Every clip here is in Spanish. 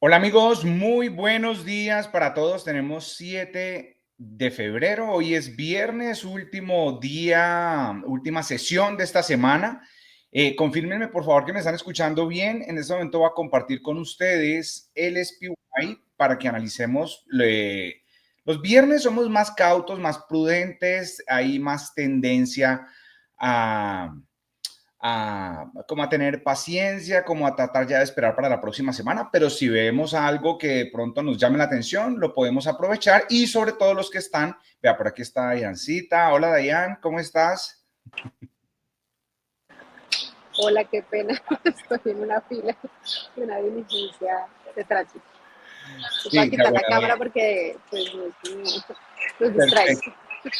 Hola amigos, muy buenos días para todos. Tenemos 7 de febrero, hoy es viernes, último día, última sesión de esta semana. Confírmenme por favor que me están escuchando bien. En este momento voy a compartir con ustedes el SPY para que analicemos. Los viernes somos más cautos, más prudentes, hay más tendencia a como a tener paciencia, como a tratar ya de esperar para la próxima semana, pero si vemos algo que de pronto nos llame la atención, lo podemos aprovechar y sobre todo los que están, vea, por aquí está Dayancita. Hola Dayan, ¿cómo estás? Hola, qué pena, estoy en una fila de una diligencia de tránsito. Se puede Sí, qué quitar la bueno, cámara Dayan. porque nos distrae. Perfecto.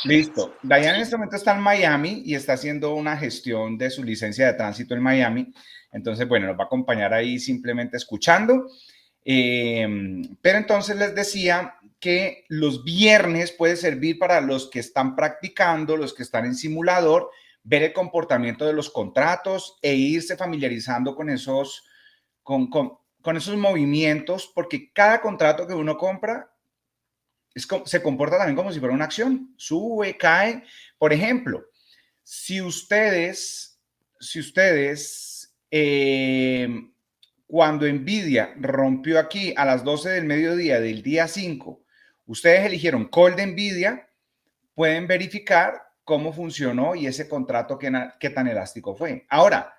Listo. Dayan en este momento está en Miami y está haciendo una gestión de su licencia de tránsito en Miami. Entonces, bueno, nos va a acompañar ahí simplemente escuchando. Pero entonces les decía que los viernes puede servir para los que están practicando, los que están en simulador, ver el comportamiento de los contratos e irse familiarizando con con esos movimientos, porque cada contrato que uno compra se comporta también como si fuera una acción, sube, cae. Por ejemplo, si ustedes cuando Nvidia rompió aquí a las 12 del mediodía del día 5, ustedes eligieron call de Nvidia, pueden verificar cómo funcionó y ese contrato qué tan elástico fue. Ahora,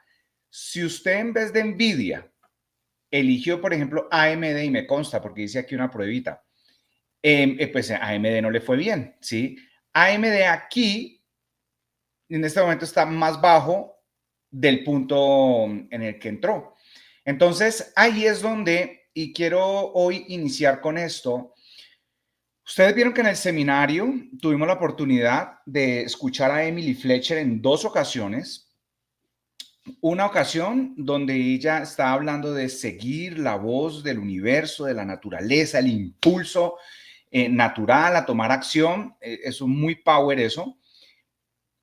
si usted en vez de Nvidia eligió, por ejemplo, AMD, y me consta porque dice aquí una pruebita, pues a AMD no le fue bien, ¿sí? AMD aquí en este momento está más bajo del punto en el que entró. Entonces, ahí es donde, y quiero hoy iniciar con esto. Ustedes vieron que en el seminario tuvimos la oportunidad de escuchar a Emily Fletcher en dos ocasiones. Una ocasión donde ella está hablando de seguir la voz del universo, de la naturaleza, el impulso natural a tomar acción. Eso es muy power eso.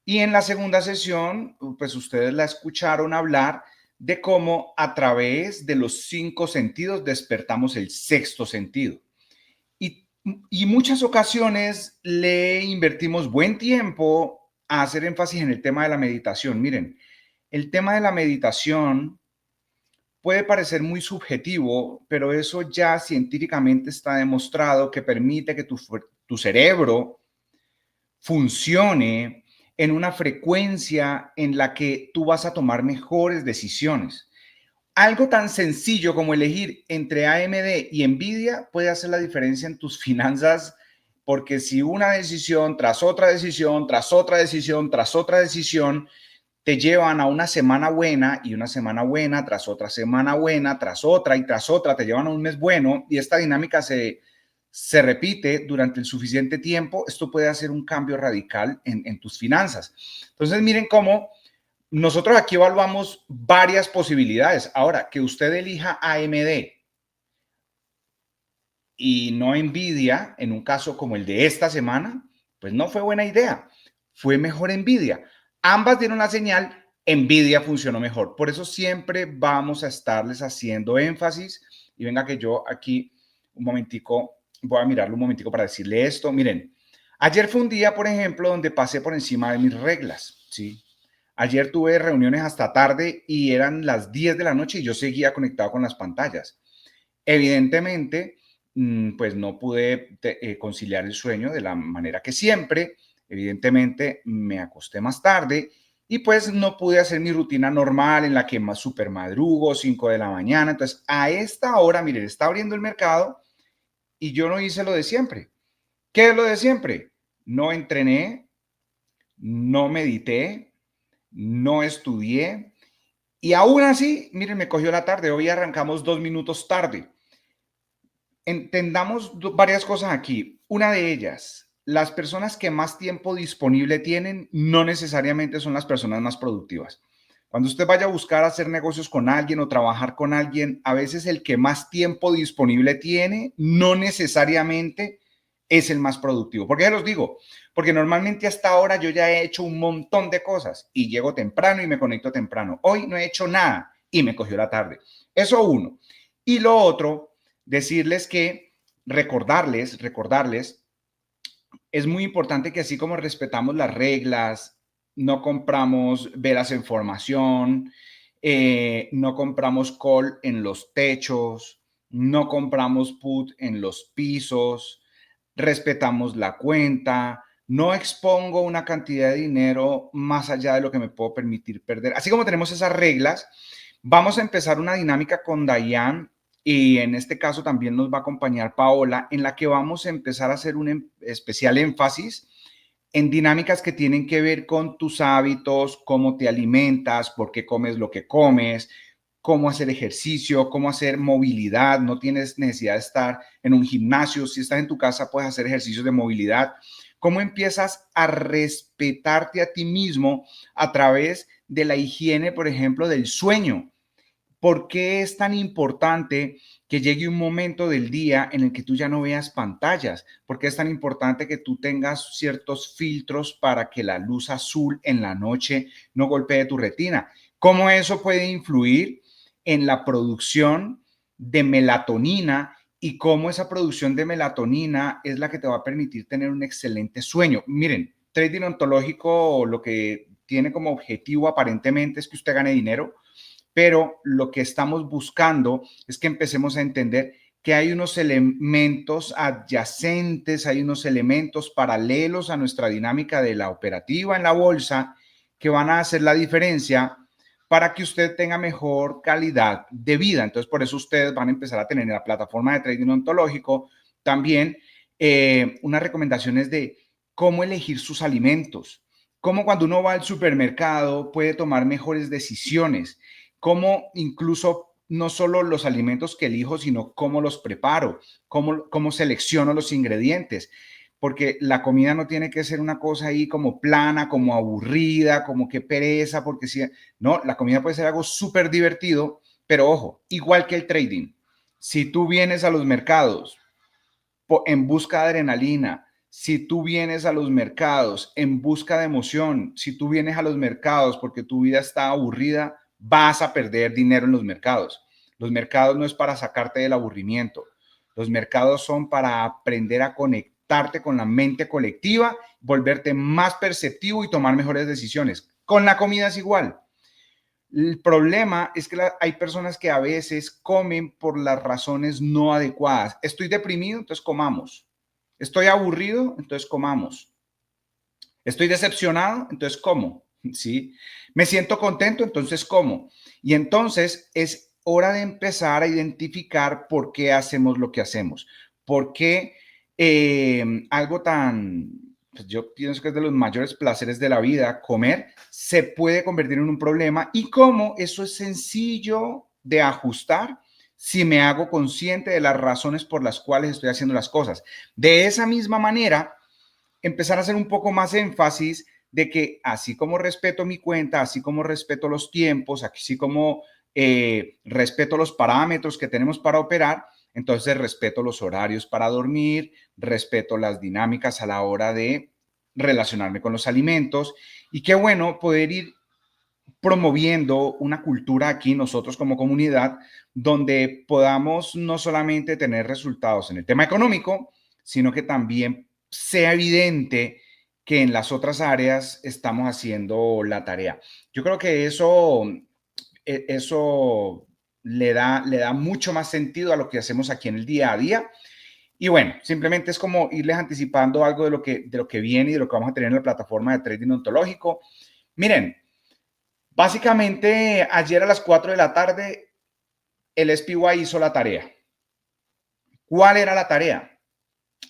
Y en la segunda sesión, pues ustedes la escucharon hablar de cómo a través de los 5 sentidos despertamos el sexto sentido. Y, y muchas ocasiones le invertimos buen tiempo a hacer énfasis en el tema de la meditación. Miren, el tema de la meditación puede parecer muy subjetivo, pero eso ya científicamente está demostrado que permite que tu cerebro funcione en una frecuencia en la que tú vas a tomar mejores decisiones. Algo tan sencillo como elegir entre AMD y Nvidia puede hacer la diferencia en tus finanzas, porque si una decisión tras otra decisión, tras otra decisión, tras otra decisión, te llevan a una semana buena y una semana buena tras otra semana buena, tras otra y tras otra, te llevan a un mes bueno y esta dinámica se repite durante el suficiente tiempo, esto puede hacer un cambio radical en tus finanzas. Entonces, miren cómo nosotros aquí evaluamos varias posibilidades. Ahora, que usted elija AMD y no Nvidia, en un caso como el de esta semana, pues no fue buena idea. Fue mejor Nvidia. Ambas dieron la señal, Nvidia funcionó mejor. Por eso siempre vamos a estarles haciendo énfasis. Y venga que yo aquí un momentico, voy a mirarlo un momentico para decirle esto. Miren, ayer fue un día, por ejemplo, donde pasé por encima de mis reglas, ¿sí? Ayer tuve reuniones hasta tarde y eran las 10 de la noche y yo seguía conectado con las pantallas. Evidentemente, pues no pude conciliar el sueño de la manera que siempre. Evidentemente, me acosté más tarde y pues no pude hacer mi rutina normal en la que más super madrugo, 5 de la mañana. Entonces, a esta hora, miren, está abriendo el mercado y yo no hice lo de siempre. ¿Qué es lo de siempre? No entrené, no medité, no estudié y aún así, miren, me cogió la tarde. Hoy arrancamos 2 minutos tarde. Entendamos varias cosas aquí. Una de ellas, las personas que más tiempo disponible tienen no necesariamente son las personas más productivas. Cuando usted vaya a buscar hacer negocios con alguien o trabajar con alguien, a veces el que más tiempo disponible tiene no necesariamente es el más productivo. ¿Por qué los digo? Porque normalmente hasta ahora yo ya he hecho un montón de cosas y llego temprano y me conecto temprano. Hoy no he hecho nada y me cogió la tarde. Eso uno. Y lo otro, decirles que recordarles, es muy importante que así como respetamos las reglas, no compramos velas en formación, no compramos col en los techos, no compramos put en los pisos, respetamos la cuenta, no expongo una cantidad de dinero más allá de lo que me puedo permitir perder. Así como tenemos esas reglas, vamos a empezar una dinámica con Dayan y en este caso también nos va a acompañar Paola, en la que vamos a empezar a hacer un especial énfasis en dinámicas que tienen que ver con tus hábitos, cómo te alimentas, por qué comes lo que comes, cómo hacer ejercicio, cómo hacer movilidad. No tienes necesidad de estar en un gimnasio. Si estás en tu casa, puedes hacer ejercicios de movilidad. ¿Cómo empiezas a respetarte a ti mismo a través de la higiene, por ejemplo, del sueño? ¿Por qué es tan importante que llegue un momento del día en el que tú ya no veas pantallas? ¿Por qué es tan importante que tú tengas ciertos filtros para que la luz azul en la noche no golpee tu retina? ¿Cómo eso puede influir en la producción de melatonina y cómo esa producción de melatonina es la que te va a permitir tener un excelente sueño? Miren, trading ontológico lo que tiene como objetivo aparentemente es que usted gane dinero, pero lo que estamos buscando es que empecemos a entender que hay unos elementos adyacentes, hay unos elementos paralelos a nuestra dinámica de la operativa en la bolsa que van a hacer la diferencia para que usted tenga mejor calidad de vida. Entonces, por eso ustedes van a empezar a tener en la plataforma de trading ontológico también unas recomendaciones de cómo elegir sus alimentos, cómo cuando uno va al supermercado puede tomar mejores decisiones, cómo incluso no solo los alimentos que elijo, sino cómo los preparo, cómo selecciono los ingredientes, porque la comida no tiene que ser una cosa ahí como plana, como aburrida, como que pereza, porque si, no, la comida puede ser algo súper divertido, pero ojo, igual que el trading, si tú vienes a los mercados en busca de adrenalina, si tú vienes a los mercados en busca de emoción, si tú vienes a los mercados porque tu vida está aburrida, vas a perder dinero en los mercados. Los mercados no es para sacarte del aburrimiento. Los mercados son para aprender a conectarte con la mente colectiva, volverte más perceptivo y tomar mejores decisiones. Con la comida es igual. El problema es que hay personas que a veces comen por las razones no adecuadas. Estoy deprimido, entonces comamos. Estoy aburrido, entonces comamos. Estoy decepcionado, entonces como. ¿Sí? Me siento contento, entonces como. Y entonces es hora de empezar a identificar por qué hacemos lo que hacemos. Por qué algo tan, pues yo pienso que es de los mayores placeres de la vida, comer, se puede convertir en un problema y cómo eso es sencillo de ajustar si me hago consciente de las razones por las cuales estoy haciendo las cosas. De esa misma manera, empezar a hacer un poco más énfasis de que así como respeto mi cuenta, así como respeto los tiempos, así como respeto los parámetros que tenemos para operar, entonces respeto los horarios para dormir, respeto las dinámicas a la hora de relacionarme con los alimentos y qué bueno poder ir promoviendo una cultura aquí nosotros como comunidad donde podamos no solamente tener resultados en el tema económico, sino que también sea evidente que en las otras áreas estamos haciendo la tarea. Yo creo que eso le da mucho más sentido a lo que hacemos aquí en el día a día. Y bueno, simplemente es como irles anticipando algo de lo que viene y de lo que vamos a tener en la plataforma de trading ontológico. Miren, básicamente ayer a las 4 de la tarde el SPY hizo la tarea. ¿Cuál era la tarea?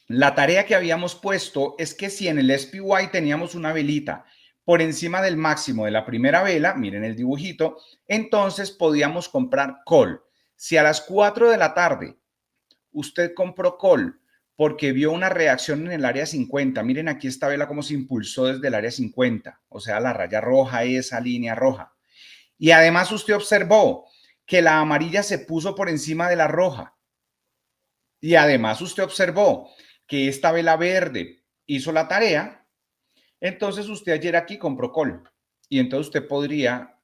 La tarea que habíamos puesto es que si en el SPY teníamos una velita por encima del máximo de la primera vela, miren el dibujito, entonces podíamos comprar call. Si a las 4 de la tarde usted compró call porque vio una reacción en el área 50, miren aquí esta vela cómo se impulsó desde el área 50, o sea, la raya roja, esa línea roja. Y además usted observó que la amarilla se puso por encima de la roja. Y además usted observó que esta vela verde hizo la tarea, entonces usted ayer aquí compró call. Y entonces usted podría,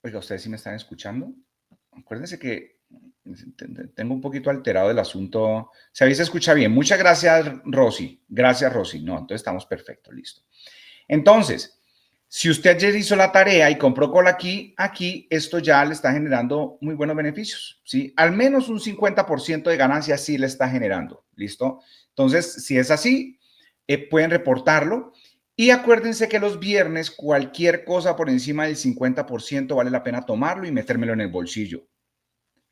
oiga, ¿ustedes sí me están escuchando? Acuérdense que Tengo un poquito alterado el asunto. Se habéis escucha bien. Muchas gracias, Rosy. Gracias, Rosy. No, entonces estamos perfectos, listo. Entonces, si usted ayer hizo la tarea y compró cola aquí esto ya le está generando muy buenos beneficios, ¿sí? Al menos un 50% de ganancia sí le está generando, ¿listo? Entonces, si es así, pueden reportarlo. Y acuérdense que los viernes cualquier cosa por encima del 50% vale la pena tomarlo y metérmelo en el bolsillo.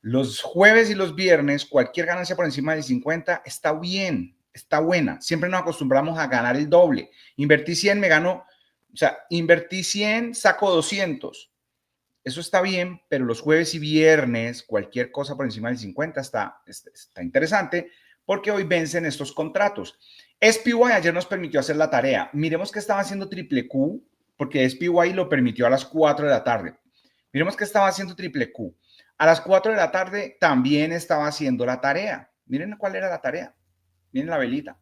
Los jueves y los viernes, cualquier ganancia por encima del 50 está bien, está buena. Siempre nos acostumbramos a ganar el doble. Invertí 100, me gano, o sea, invertí 100, saco 200. Eso está bien, pero los jueves y viernes, cualquier cosa por encima del 50 está interesante porque hoy vencen estos contratos. SPY ayer nos permitió hacer la tarea. Miremos que estaba haciendo triple Q, porque SPY lo permitió a las 4 de la tarde. Miremos que estaba haciendo triple Q. A las 4 de la tarde también estaba haciendo la tarea. Miren cuál era la tarea. Miren la velita.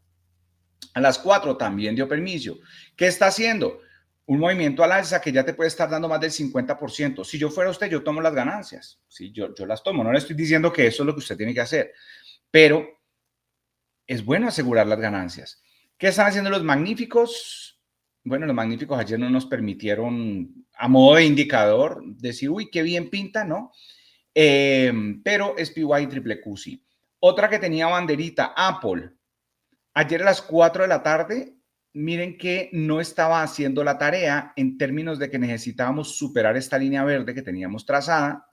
A las 4 también dio permiso. ¿Qué está haciendo? Un movimiento al alza que ya te puede estar dando más del 50%. Si yo fuera usted, yo tomo las ganancias. Sí, yo las tomo. No le estoy diciendo que eso es lo que usted tiene que hacer. Pero es bueno asegurar las ganancias. ¿Qué están haciendo los magníficos? Bueno, los magníficos ayer no nos permitieron, a modo de indicador, decir, uy, qué bien pinta, ¿no? Pero SPY y triple Q sí. Otra que tenía banderita, Apple. Ayer a las 4 de la tarde, miren que no estaba haciendo la tarea en términos de que necesitábamos superar esta línea verde que teníamos trazada.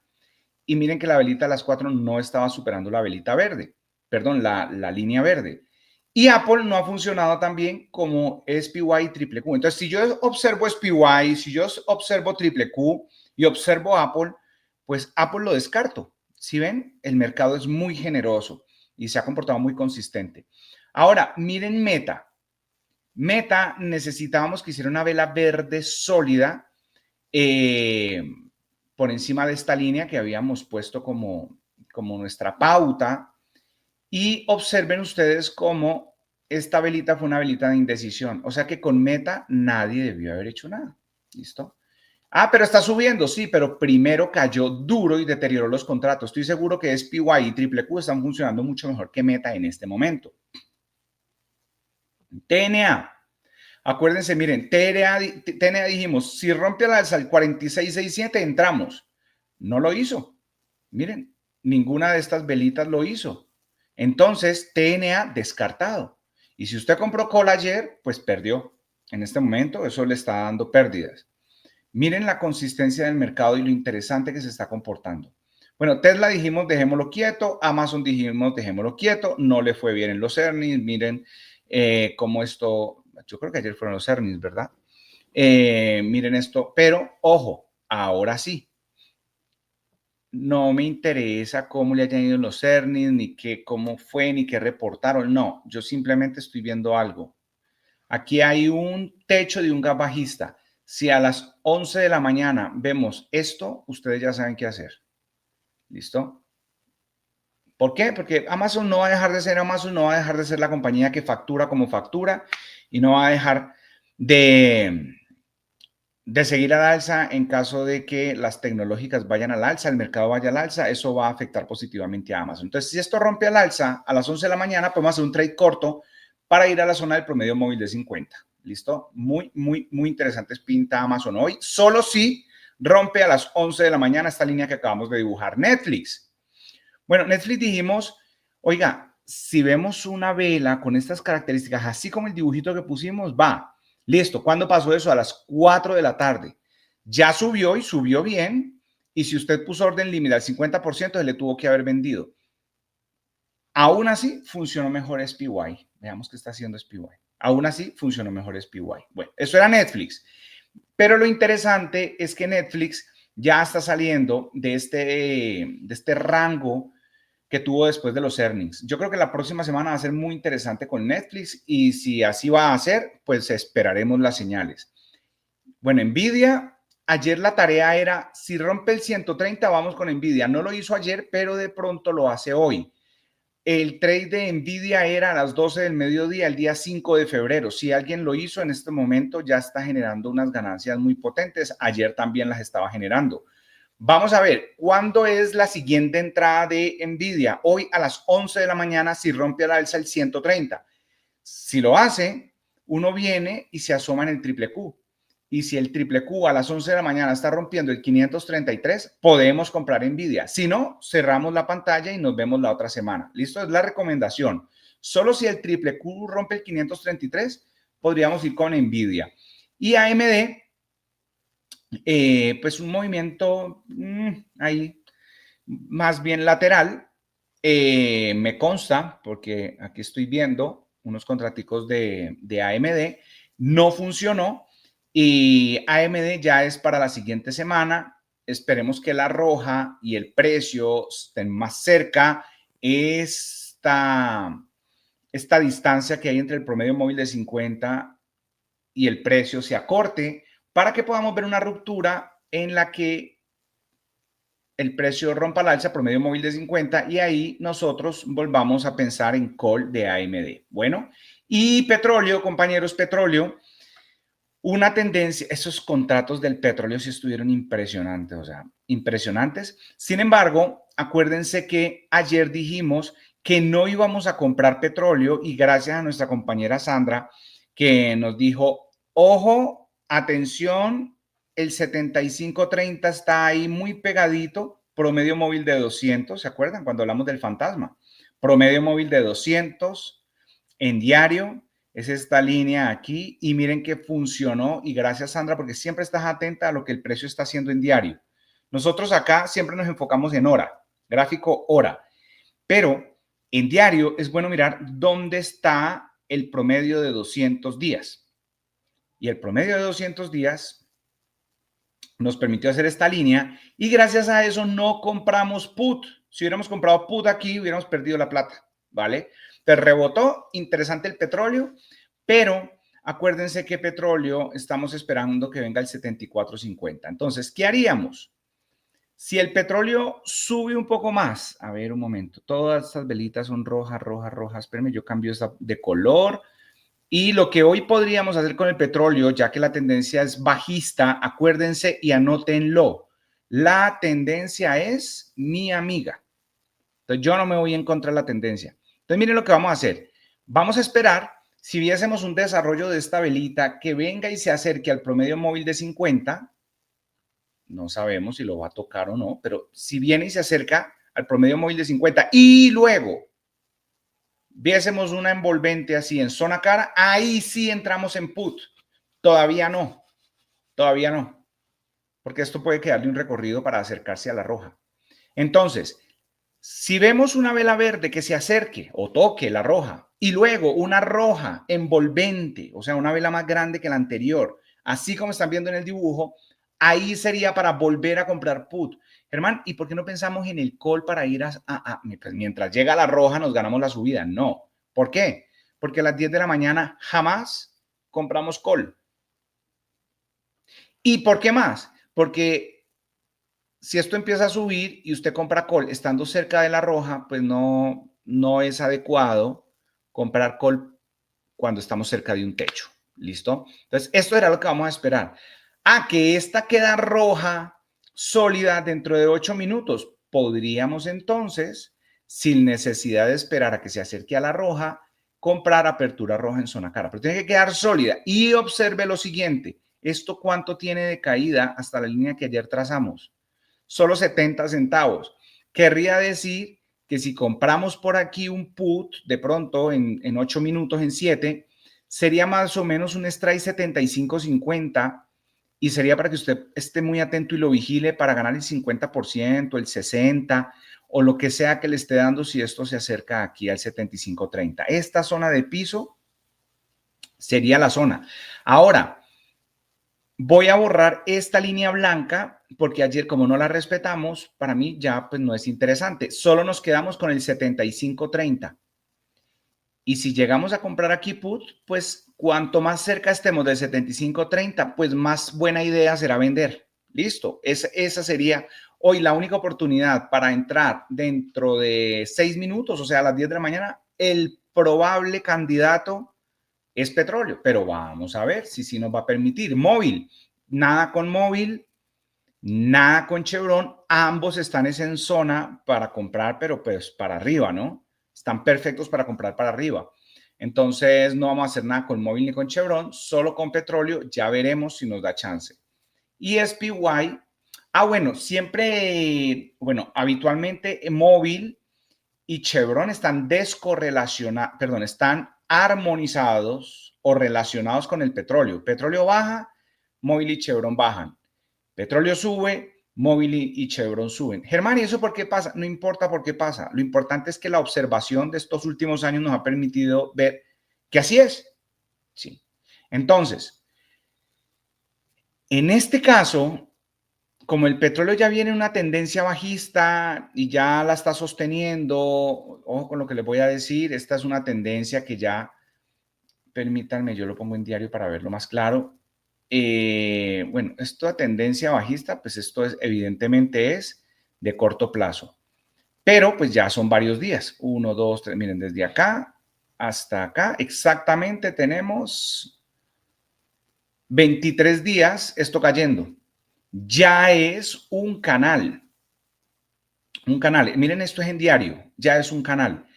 Y miren que la velita a las 4 no estaba superando la velita verde, perdón, la línea verde. Y Apple no ha funcionado tan bien como SPY y triple Q. Entonces, si yo observo SPY, si yo observo triple Q y observo Apple, pues Apple lo descarto. Si ven, el mercado es muy generoso y se ha comportado muy consistente. Ahora, miren Meta. Meta necesitábamos que hiciera una vela verde sólida por encima de esta línea que habíamos puesto como nuestra pauta. Y observen ustedes cómo esta velita fue una velita de indecisión. O sea que con Meta nadie debió haber hecho nada. ¿Listo? Ah, pero está subiendo, sí, pero primero cayó duro y deterioró los contratos. Estoy seguro que SPY y triple Q están funcionando mucho mejor que Meta en este momento. TNA. Acuérdense, miren, TNA dijimos, si rompe al alza el 46.67, entramos. No lo hizo. Miren, ninguna de estas velitas lo hizo. Entonces, TNA descartado. Y si usted compró call ayer, pues perdió. En este momento, eso le está dando pérdidas. Miren la consistencia del mercado y lo interesante que se está comportando. Bueno, Tesla dijimos, dejémoslo quieto. Amazon dijimos, dejémoslo quieto. No le fue bien en los earnings. Miren cómo esto, yo creo que ayer fueron los earnings, ¿verdad? Miren esto, pero ojo, ahora sí. No me interesa cómo le hayan ido los earnings, ni cómo fue, ni qué reportaron. No, yo simplemente estoy viendo algo. Aquí hay un techo de un gap bajista. Si a las 11 de la mañana vemos esto, ustedes ya saben qué hacer. ¿Listo? ¿Por qué? Porque Amazon no va a dejar de ser Amazon, no va a dejar de ser la compañía que factura como factura y no va a dejar de seguir al alza en caso de que las tecnológicas vayan al alza, el mercado vaya al alza, eso va a afectar positivamente a Amazon. Entonces, si esto rompe al alza a las 11 de la mañana, podemos hacer un trade corto para ir a la zona del promedio móvil de 50. ¿Listo? Muy, muy, muy interesante pinta Amazon hoy. Solo si rompe a las 11 de la mañana esta línea que acabamos de dibujar. Netflix. Bueno, Netflix dijimos, oiga, si vemos una vela con estas características, así como el dibujito que pusimos, va. Listo. ¿Cuándo pasó eso? A las 4 de la tarde. Ya subió y subió bien. Y si usted puso orden límite al 50%, se le tuvo que haber vendido. Aún así, funcionó mejor SPY. Veamos qué está haciendo SPY. Aún así, funcionó mejor SPY. Bueno, eso era Netflix. Pero lo interesante es que Netflix ya está saliendo de este rango que tuvo después de los earnings. Yo creo que la próxima semana va a ser muy interesante con Netflix y si así va a ser, pues esperaremos las señales. Bueno, Nvidia, ayer la tarea era, si rompe el 130, vamos con Nvidia. No lo hizo ayer, pero de pronto lo hace hoy. El trade de Nvidia era a las 12 del mediodía, el día 5 de febrero. Si alguien lo hizo en este momento, ya está generando unas ganancias muy potentes. Ayer también las estaba generando. Vamos a ver, ¿cuándo es la siguiente entrada de Nvidia? Hoy a las 11 de la mañana si rompe al alza el 130. Si lo hace, uno viene y se asoma en el triple Q. Y si el triple Q a las 11 de la mañana está rompiendo el 533, podemos comprar Nvidia. Si no, cerramos la pantalla y nos vemos la otra semana. ¿Listo? Es la recomendación. Solo si el triple Q rompe el 533, podríamos ir con Nvidia. Y AMD, pues un movimiento ahí más bien lateral. Me consta, porque aquí estoy viendo unos contraticos de AMD, no funcionó y AMD ya es para la siguiente semana. Esperemos que la roja y el precio estén más cerca. Esta distancia que hay entre el promedio móvil de 50 y el precio se acorte para que podamos ver una ruptura en la que el precio rompa al alza promedio móvil de 50 y ahí nosotros volvamos a pensar en call de AMD. Bueno, y petróleo, compañeros, petróleo, una tendencia, esos contratos del petróleo sí estuvieron impresionantes, o sea, impresionantes. Sin embargo, acuérdense que ayer dijimos que no íbamos a comprar petróleo y gracias a nuestra compañera Sandra que nos dijo, ojo, atención, el 75.30 está ahí muy pegadito, promedio móvil de 200, ¿se acuerdan cuando hablamos del fantasma? Promedio móvil de 200 en diario, es esta línea aquí y miren que funcionó y gracias Sandra porque siempre estás atenta a lo que el precio está haciendo en diario. Nosotros acá siempre nos enfocamos en hora, gráfico hora, pero en diario es bueno mirar dónde está el promedio de 200 días. Y el promedio de 200 días nos permitió hacer esta línea y gracias a eso no compramos put. Si hubiéramos comprado put aquí, hubiéramos perdido la plata, ¿vale? Entonces rebotó, interesante el petróleo, pero acuérdense que petróleo estamos esperando que venga el 74.50. Entonces, ¿qué haríamos? Si el petróleo sube un poco más, a ver un momento, todas estas velitas son rojas, rojas, rojas, espérenme, yo cambio esta de color. Y lo que hoy podríamos hacer con el petróleo, ya que la tendencia es bajista, acuérdense y anótenlo. La tendencia es mi amiga. Entonces yo no me voy en contra de la tendencia. Entonces miren lo que vamos a hacer. Vamos a esperar, si viésemos un desarrollo de esta velita que venga y se acerque al promedio móvil de 50, no sabemos si lo va a tocar o no, pero si viene y se acerca al promedio móvil de 50 y luego viésemos una envolvente así en zona cara, ahí sí entramos en put. Todavía no, porque esto puede quedarle un recorrido para acercarse a la roja. Entonces, si vemos una vela verde que se acerque o toque la roja y luego una roja envolvente, o sea, una vela más grande que la anterior, así como están viendo en el dibujo, ahí sería para volver a comprar put. Germán, ¿y por qué no pensamos en el call para ir pues mientras llega la roja nos ganamos la subida? No. ¿Por qué? Porque a las 10 de la mañana jamás compramos call. ¿Y por qué más? Porque si esto empieza a subir y usted compra call estando cerca de la roja, pues no es adecuado comprar call cuando estamos cerca de un techo. ¿Listo? Entonces, esto era lo que vamos a esperar. Que esta queda roja, sólida dentro de 8 minutos. Podríamos entonces, sin necesidad de esperar a que se acerque a la roja, comprar apertura roja en zona cara. Pero tiene que quedar sólida. Y observe lo siguiente. ¿Esto cuánto tiene de caída hasta la línea que ayer trazamos? Solo 70 centavos. Querría decir que si compramos por aquí un put, de pronto en 8 minutos, en 7, sería más o menos un strike 75.50 y sería para que usted esté muy atento y lo vigile para ganar el 50%, el 60% o lo que sea que le esté dando si esto se acerca aquí al 75.30. Esta zona de piso sería la zona. Ahora, voy a borrar esta línea blanca porque ayer como no la respetamos, para mí ya pues no es interesante. Solo nos quedamos con el 75.30. Y si llegamos a comprar aquí put, pues cuanto más cerca estemos del 75.30, pues más buena idea será vender. Listo, esa sería hoy la única oportunidad para entrar dentro de 6 minutos, o sea, a las 10 de la mañana. El probable candidato es petróleo, pero vamos a ver si nos va a permitir. Móvil, nada con móvil, Nada con Chevron, ambos están en zona para comprar, pero pues para arriba, ¿no? Están perfectos para comprar para arriba. Entonces no vamos a hacer nada con móvil ni con Chevron, solo con petróleo, ya veremos si nos da chance. Y SPY, bueno, siempre, bueno, habitualmente móvil y Chevron están descorrelacionados, perdón, están armonizados o relacionados con el petróleo. Petróleo baja, móvil y Chevron bajan. Petróleo sube, móvil y Chevron suben. Germán, ¿y eso por qué pasa? No importa por qué pasa. Lo importante es que la observación de estos últimos años nos ha permitido ver que así es. Sí. Entonces, en este caso, como el petróleo ya viene en una tendencia bajista y ya la está sosteniendo, ojo con lo que les voy a decir, esta es una tendencia que ya, permítanme, yo lo pongo en diario para verlo más claro. Bueno, esta tendencia bajista, pues esto es, evidentemente es de corto plazo, pero pues ya son varios días, 1, 2, 3, miren, desde acá hasta acá, exactamente tenemos 23 días esto cayendo. Ya es un canal. Un canal. Miren, esto es en diario. Ya es un canal.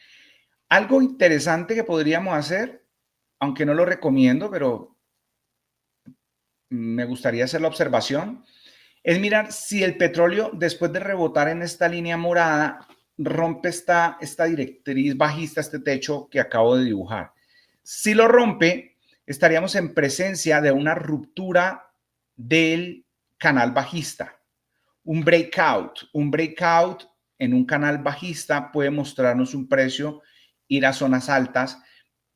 Algo interesante que podríamos hacer, aunque no lo recomiendo, pero me gustaría hacer la observación, es mirar si el petróleo, después de rebotar en esta línea morada, rompe esta directriz bajista, este techo que acabo de dibujar. Si lo rompe, estaríamos en presencia de una ruptura del canal bajista. Un breakout en un canal bajista puede mostrarnos un precio, ir a zonas altas,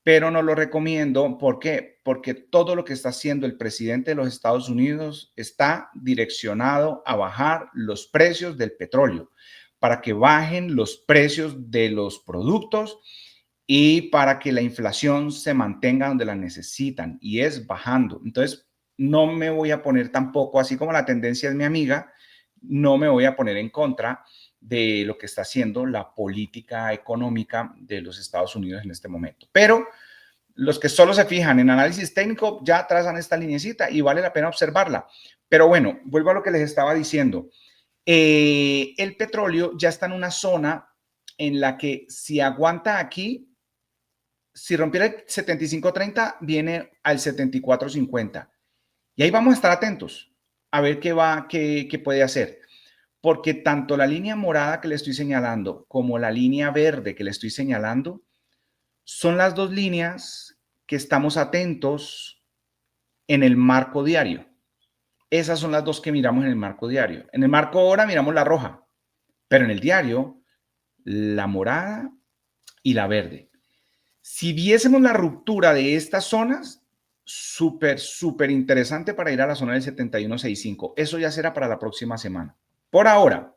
pero no lo recomiendo. ¿Por qué? Porque todo lo que está haciendo el presidente de los Estados Unidos está direccionado a bajar los precios del petróleo, para que bajen los precios de los productos y para que la inflación se mantenga donde la necesitan, y es bajando. Entonces, no me voy a poner tampoco, así como la tendencia es mi amiga, no me voy a poner en contra de lo que está haciendo la política económica de los Estados Unidos en este momento. Pero los que solo se fijan en análisis técnico ya trazan esta linecita y vale la pena observarla. Pero bueno, vuelvo a lo que les estaba diciendo. El petróleo ya está en una zona en la que si aguanta aquí, si rompiera el 75.30, viene al 74.50. Y ahí vamos a estar atentos a ver qué puede hacer. Porque tanto la línea morada que le estoy señalando como la línea verde que le estoy señalando son las dos líneas que estamos atentos en el marco diario. Esas son las dos que miramos en el marco diario. En el marco hora miramos la roja, pero en el diario la morada y la verde. Si viésemos la ruptura de estas zonas, súper interesante para ir a la zona del 71.65. Eso ya será para la próxima semana. Por ahora,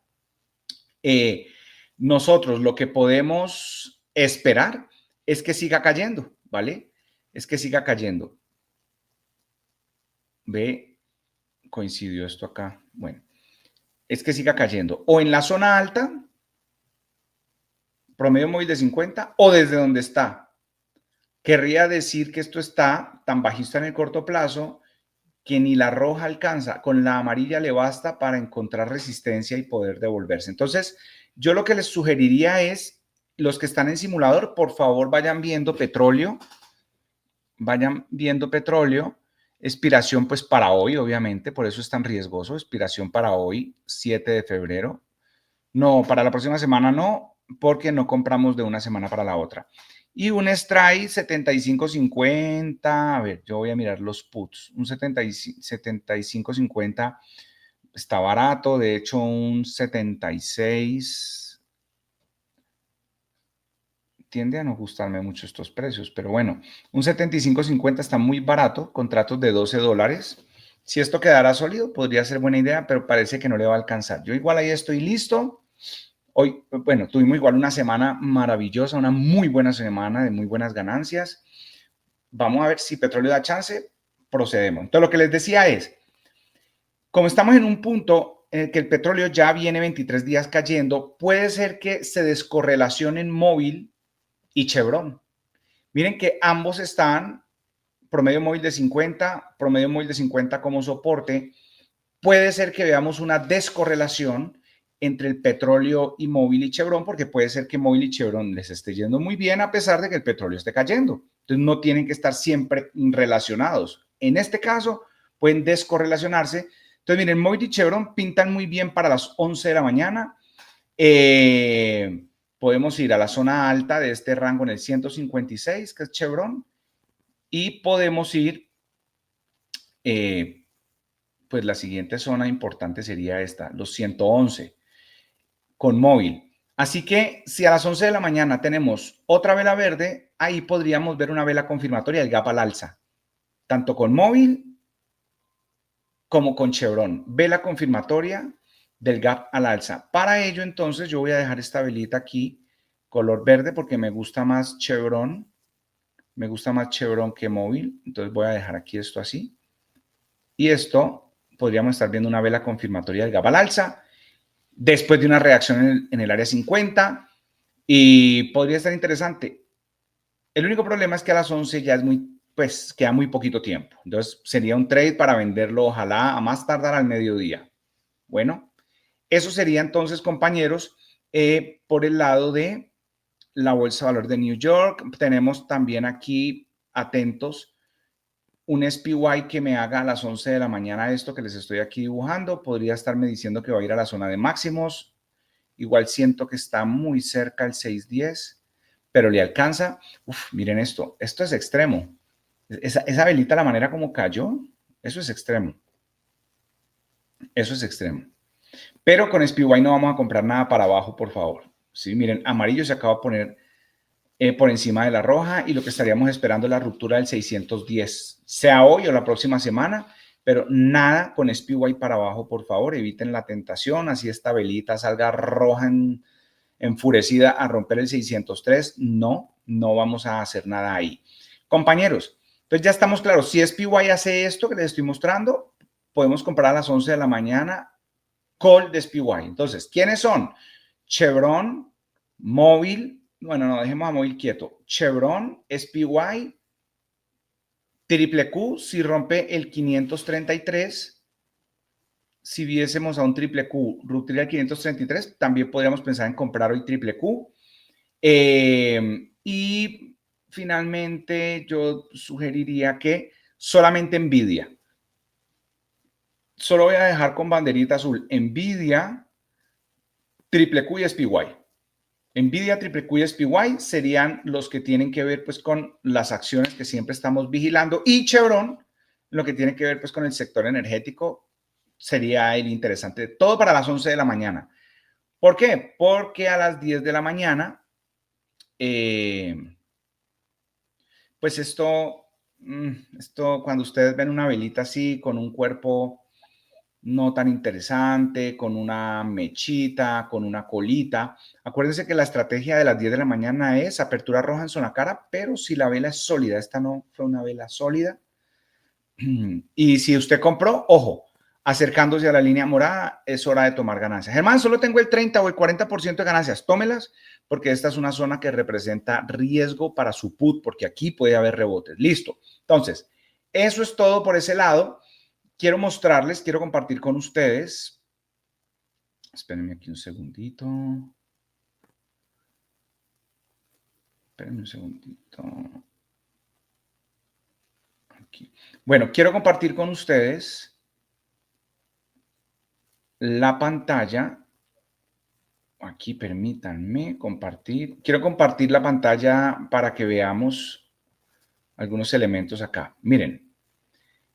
nosotros lo que podemos esperar es que siga cayendo, ¿vale? Es que siga cayendo. Ve, coincidió esto acá. Bueno, es que siga cayendo. O en la zona alta, promedio móvil de 50, o desde donde está. Querría decir que esto está tan bajista en el corto plazo que ni la roja alcanza, con la amarilla le basta para encontrar resistencia y poder devolverse. Entonces, yo lo que les sugeriría es, los que están en simulador, por favor vayan viendo petróleo, expiración pues para hoy, obviamente, por eso es tan riesgoso, expiración para hoy, 7 de febrero. No, para la próxima semana no, porque no compramos de una semana para la otra. Y un strike 75.50, a ver, yo voy a mirar los puts, un 75.50 está barato, de hecho un 76 tiende a no gustarme mucho estos precios, pero bueno, un 75.50 está muy barato, contratos de $12. Si esto quedara sólido, podría ser buena idea, pero parece que no le va a alcanzar. Yo igual ahí estoy listo. Hoy, bueno, tuvimos igual una semana maravillosa, una muy buena semana de muy buenas ganancias. Vamos a ver si petróleo da chance, procedemos. Entonces, lo que les decía es, como estamos en un punto en el que el petróleo ya viene 23 días cayendo, puede ser que se descorrelacionen móvil y Chevron. Miren que ambos están promedio móvil de 50, promedio móvil de 50 como soporte, puede ser que veamos una descorrelación entre el petróleo y Móvil y Chevron, porque puede ser que Móvil y Chevron les esté yendo muy bien a pesar de que el petróleo esté cayendo. Entonces no tienen que estar siempre relacionados. En este caso, pueden descorrelacionarse. Entonces, miren, Móvil y Chevron pintan muy bien para las 11 de la mañana. Podemos ir a la zona alta de este rango en el 156, que es Chevron, y podemos ir, pues la siguiente zona importante sería esta, los 111, con Móvil. Así que si a las 11 de la mañana tenemos otra vela verde, ahí podríamos ver una vela confirmatoria del gap al alza, tanto con Móvil como con Chevron. Vela confirmatoria del gap al alza. Para ello, entonces, yo voy a dejar esta velita aquí, color verde, porque me gusta más Chevron. Me gusta más Chevron que Móvil. Entonces voy a dejar aquí esto así. Y esto podríamos estar viendo una vela confirmatoria del gap al alza después de una reacción en el área 50 y podría estar interesante. El único problema es que a las 11 ya es muy, pues queda muy poquito tiempo. Entonces sería un trade para venderlo ojalá a más tardar al mediodía. Bueno, eso sería entonces, compañeros, por el lado de la Bolsa de Valores de New York. Tenemos también aquí, atentos, un SPY que me haga a las 11 de la mañana esto que les estoy aquí dibujando. Podría estarme diciendo que va a ir a la zona de máximos. Igual siento que está muy cerca al 610, pero le alcanza. Uf, miren esto. Esto es extremo. Esa velita, la manera como cayó, eso es extremo. Eso es extremo. Pero con SPY no vamos a comprar nada para abajo, por favor. ¿Sí? Miren, amarillo se acaba de poner por encima de la roja y lo que estaríamos esperando es la ruptura del 610, sea hoy o la próxima semana, pero nada con SPY para abajo, por favor, eviten la tentación, así esta velita salga roja enfurecida a romper el 603, no vamos a hacer nada ahí. Compañeros, pues ya estamos claros, si SPY hace esto que les estoy mostrando, podemos comprar a las 11 de la mañana call de SPY. Entonces, ¿quiénes son? Chevron, Móvil, bueno, no, dejemos a Móvil quieto. Chevron, SPY, triple Q, si rompe el 533, si viésemos a un triple Q, ruptura el 533, también podríamos pensar en comprar hoy triple Q. Y finalmente yo sugeriría que solamente Nvidia. Solo voy a dejar con banderita azul Nvidia, triple Q y SPY. Nvidia, triple Q y SPY serían los que tienen que ver pues con las acciones que siempre estamos vigilando, y Chevron, lo que tiene que ver pues con el sector energético, sería el interesante. Todo para las 11 de la mañana. ¿Por qué? Porque a las 10 de la mañana, pues esto, cuando ustedes ven una velita así con un cuerpo no tan interesante, con una mechita, con una colita. Acuérdense que la estrategia de las 10 de la mañana es apertura roja en zona cara, pero si la vela es sólida, esta no fue una vela sólida. Y si usted compró, ojo, acercándose a la línea morada, es hora de tomar ganancias. Germán, solo tengo el 30 o el 40% de ganancias. Tómelas, porque esta es una zona que representa riesgo para su put, porque aquí puede haber rebotes. Listo. Entonces, eso es todo por ese lado. Quiero mostrarles, quiero compartir con ustedes. Espérenme aquí un segundito. Espérenme un segundito. Aquí. Bueno, quiero compartir con ustedes la pantalla. Aquí, permítanme compartir. Quiero compartir la pantalla para que veamos algunos elementos acá. Miren,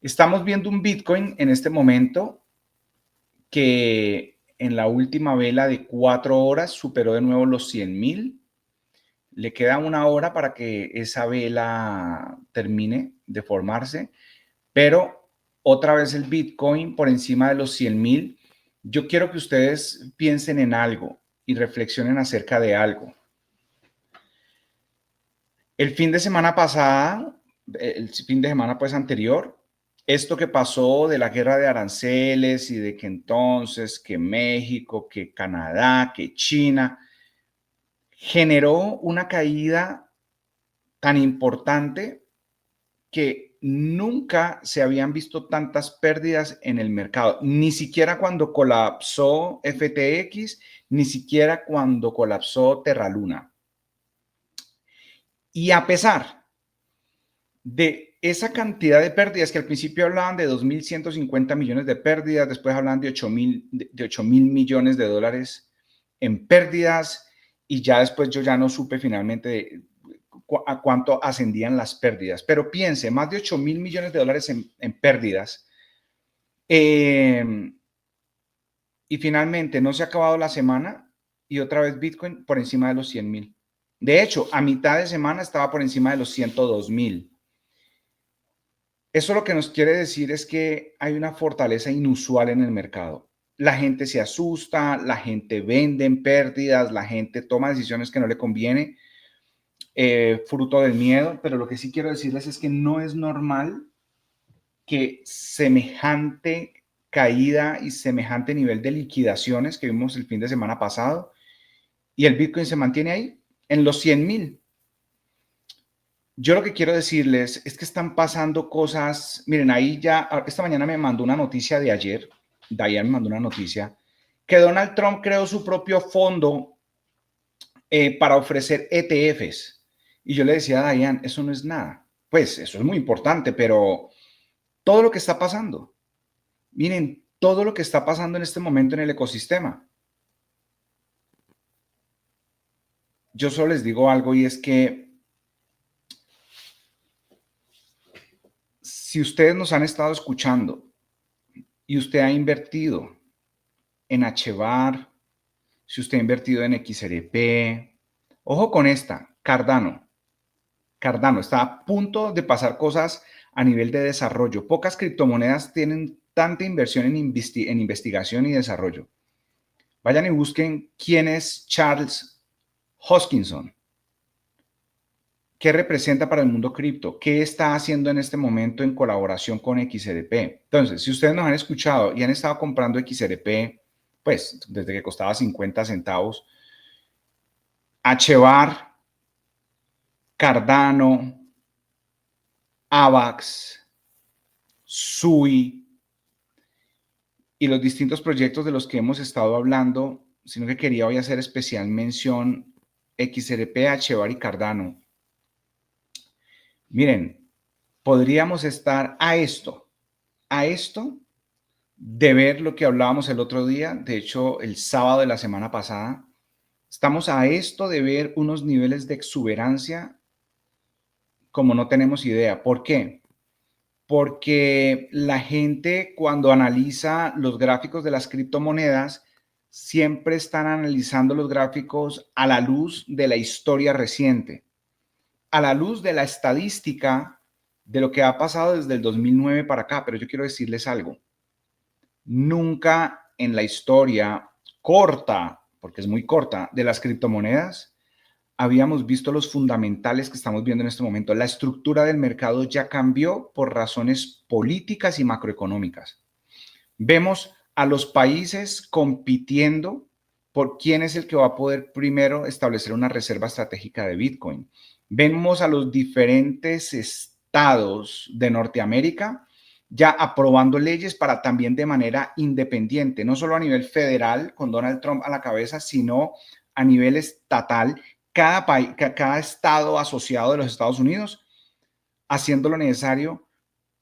estamos viendo un Bitcoin en este momento que en la última vela de 4 horas superó de nuevo los 100,000. Le queda una hora para que esa vela termine de formarse, pero otra vez el Bitcoin por encima de los 100,000. Yo quiero que ustedes piensen en algo y reflexionen acerca de algo. El fin de semana pasada, el fin de semana pues anterior, esto que pasó de la guerra de aranceles y de que entonces que México, que Canadá, que China, generó una caída tan importante que nunca se habían visto tantas pérdidas en el mercado, ni siquiera cuando colapsó FTX, ni siquiera cuando colapsó Terraluna. Y a pesar de esa cantidad de pérdidas, que al principio hablaban de 2.150 millones de pérdidas, después hablaban de 8.000 millones de dólares en pérdidas, y ya después yo ya no supe finalmente a cuánto ascendían las pérdidas. Pero piense, más de 8.000 millones de dólares en pérdidas. Y finalmente no se ha acabado la semana y otra vez Bitcoin por encima de los 100.000. De hecho, a mitad de semana estaba por encima de los 102.000. Eso lo que nos quiere decir es que hay una fortaleza inusual en el mercado. La gente se asusta, la gente vende en pérdidas, la gente toma decisiones que no le conviene, fruto del miedo, pero lo que sí quiero decirles es que no es normal que semejante caída y semejante nivel de liquidaciones que vimos el fin de semana pasado y el Bitcoin se mantiene ahí en los 100.000. Yo lo que quiero decirles es que están pasando cosas. Miren, ahí ya, esta mañana me mandó una noticia de ayer, Diane me mandó una noticia, que Donald Trump creó su propio fondo para ofrecer ETFs. Y yo le decía a Diane, eso no es nada. Pues eso es muy importante, pero todo lo que está pasando, miren, todo lo que está pasando en este momento en el ecosistema. Yo solo les digo algo y es que si ustedes nos han estado escuchando y usted ha invertido en HBAR, si usted ha invertido en XRP, ojo con esta, Cardano. Cardano está a punto de pasar cosas a nivel de desarrollo. Pocas criptomonedas tienen tanta inversión en investigación y desarrollo. Vayan y busquen quién es Charles Hoskinson. ¿Qué representa para el mundo cripto? ¿Qué está haciendo en este momento en colaboración con XRP? Entonces, si ustedes nos han escuchado y han estado comprando XRP, pues desde que costaba 50 centavos, HBAR, Cardano, AVAX, SUI y los distintos proyectos de los que hemos estado hablando, sino que quería hoy hacer especial mención XRP, HBAR y Cardano. Miren, podríamos estar a esto de ver lo que hablábamos el otro día, de hecho el sábado de la semana pasada, estamos a esto de ver unos niveles de exuberancia como no tenemos idea. ¿Por qué? Porque la gente cuando analiza los gráficos de las criptomonedas, siempre están analizando los gráficos a la luz de la historia reciente, a la luz de la estadística de lo que ha pasado desde el 2009 para acá. Pero yo quiero decirles algo. Nunca en la historia corta, porque es muy corta, de las criptomonedas, habíamos visto los fundamentales que estamos viendo en este momento. La estructura del mercado ya cambió por razones políticas y macroeconómicas. Vemos a los países compitiendo por quién es el que va a poder primero establecer una reserva estratégica de Bitcoin. Vemos a los diferentes estados de Norteamérica ya aprobando leyes para también de manera independiente, no solo a nivel federal con Donald Trump a la cabeza, sino a nivel estatal, cada estado asociado de los Estados Unidos haciendo lo necesario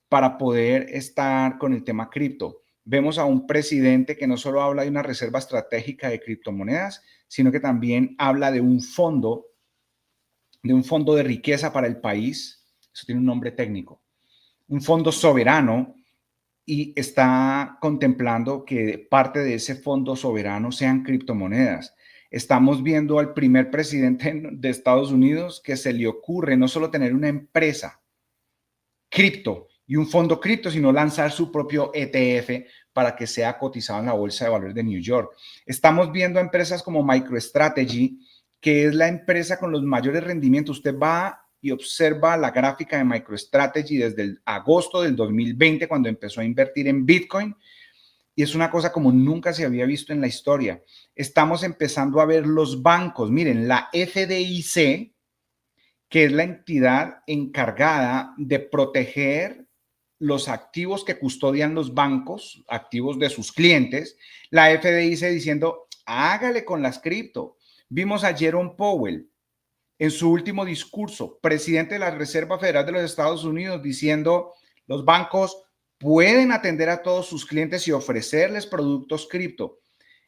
para poder estar con el tema cripto. Vemos a un presidente que no solo habla de una reserva estratégica de criptomonedas, sino que también habla de un fondo de riqueza para el país. Eso tiene un nombre técnico. Un fondo soberano, y está contemplando que parte de ese fondo soberano sean criptomonedas. Estamos viendo al primer presidente de Estados Unidos que se le ocurre no solo tener una empresa cripto y un fondo cripto, sino lanzar su propio ETF para que sea cotizado en la Bolsa de Valores de New York. Estamos viendo empresas como MicroStrategy, que es la empresa con los mayores rendimientos. Usted va y observa la gráfica de MicroStrategy desde el agosto del 2020, cuando empezó a invertir en Bitcoin, y es una cosa como nunca se había visto en la historia. Estamos empezando a ver los bancos. Miren, la FDIC que es la entidad encargada de proteger los activos que custodian los bancos, activos de sus clientes. La FDIC diciendo, hágale con las cripto. Vimos a Jerome Powell en su último discurso, presidente de la Reserva Federal de los Estados Unidos, diciendo, los bancos pueden atender a todos sus clientes y ofrecerles productos cripto.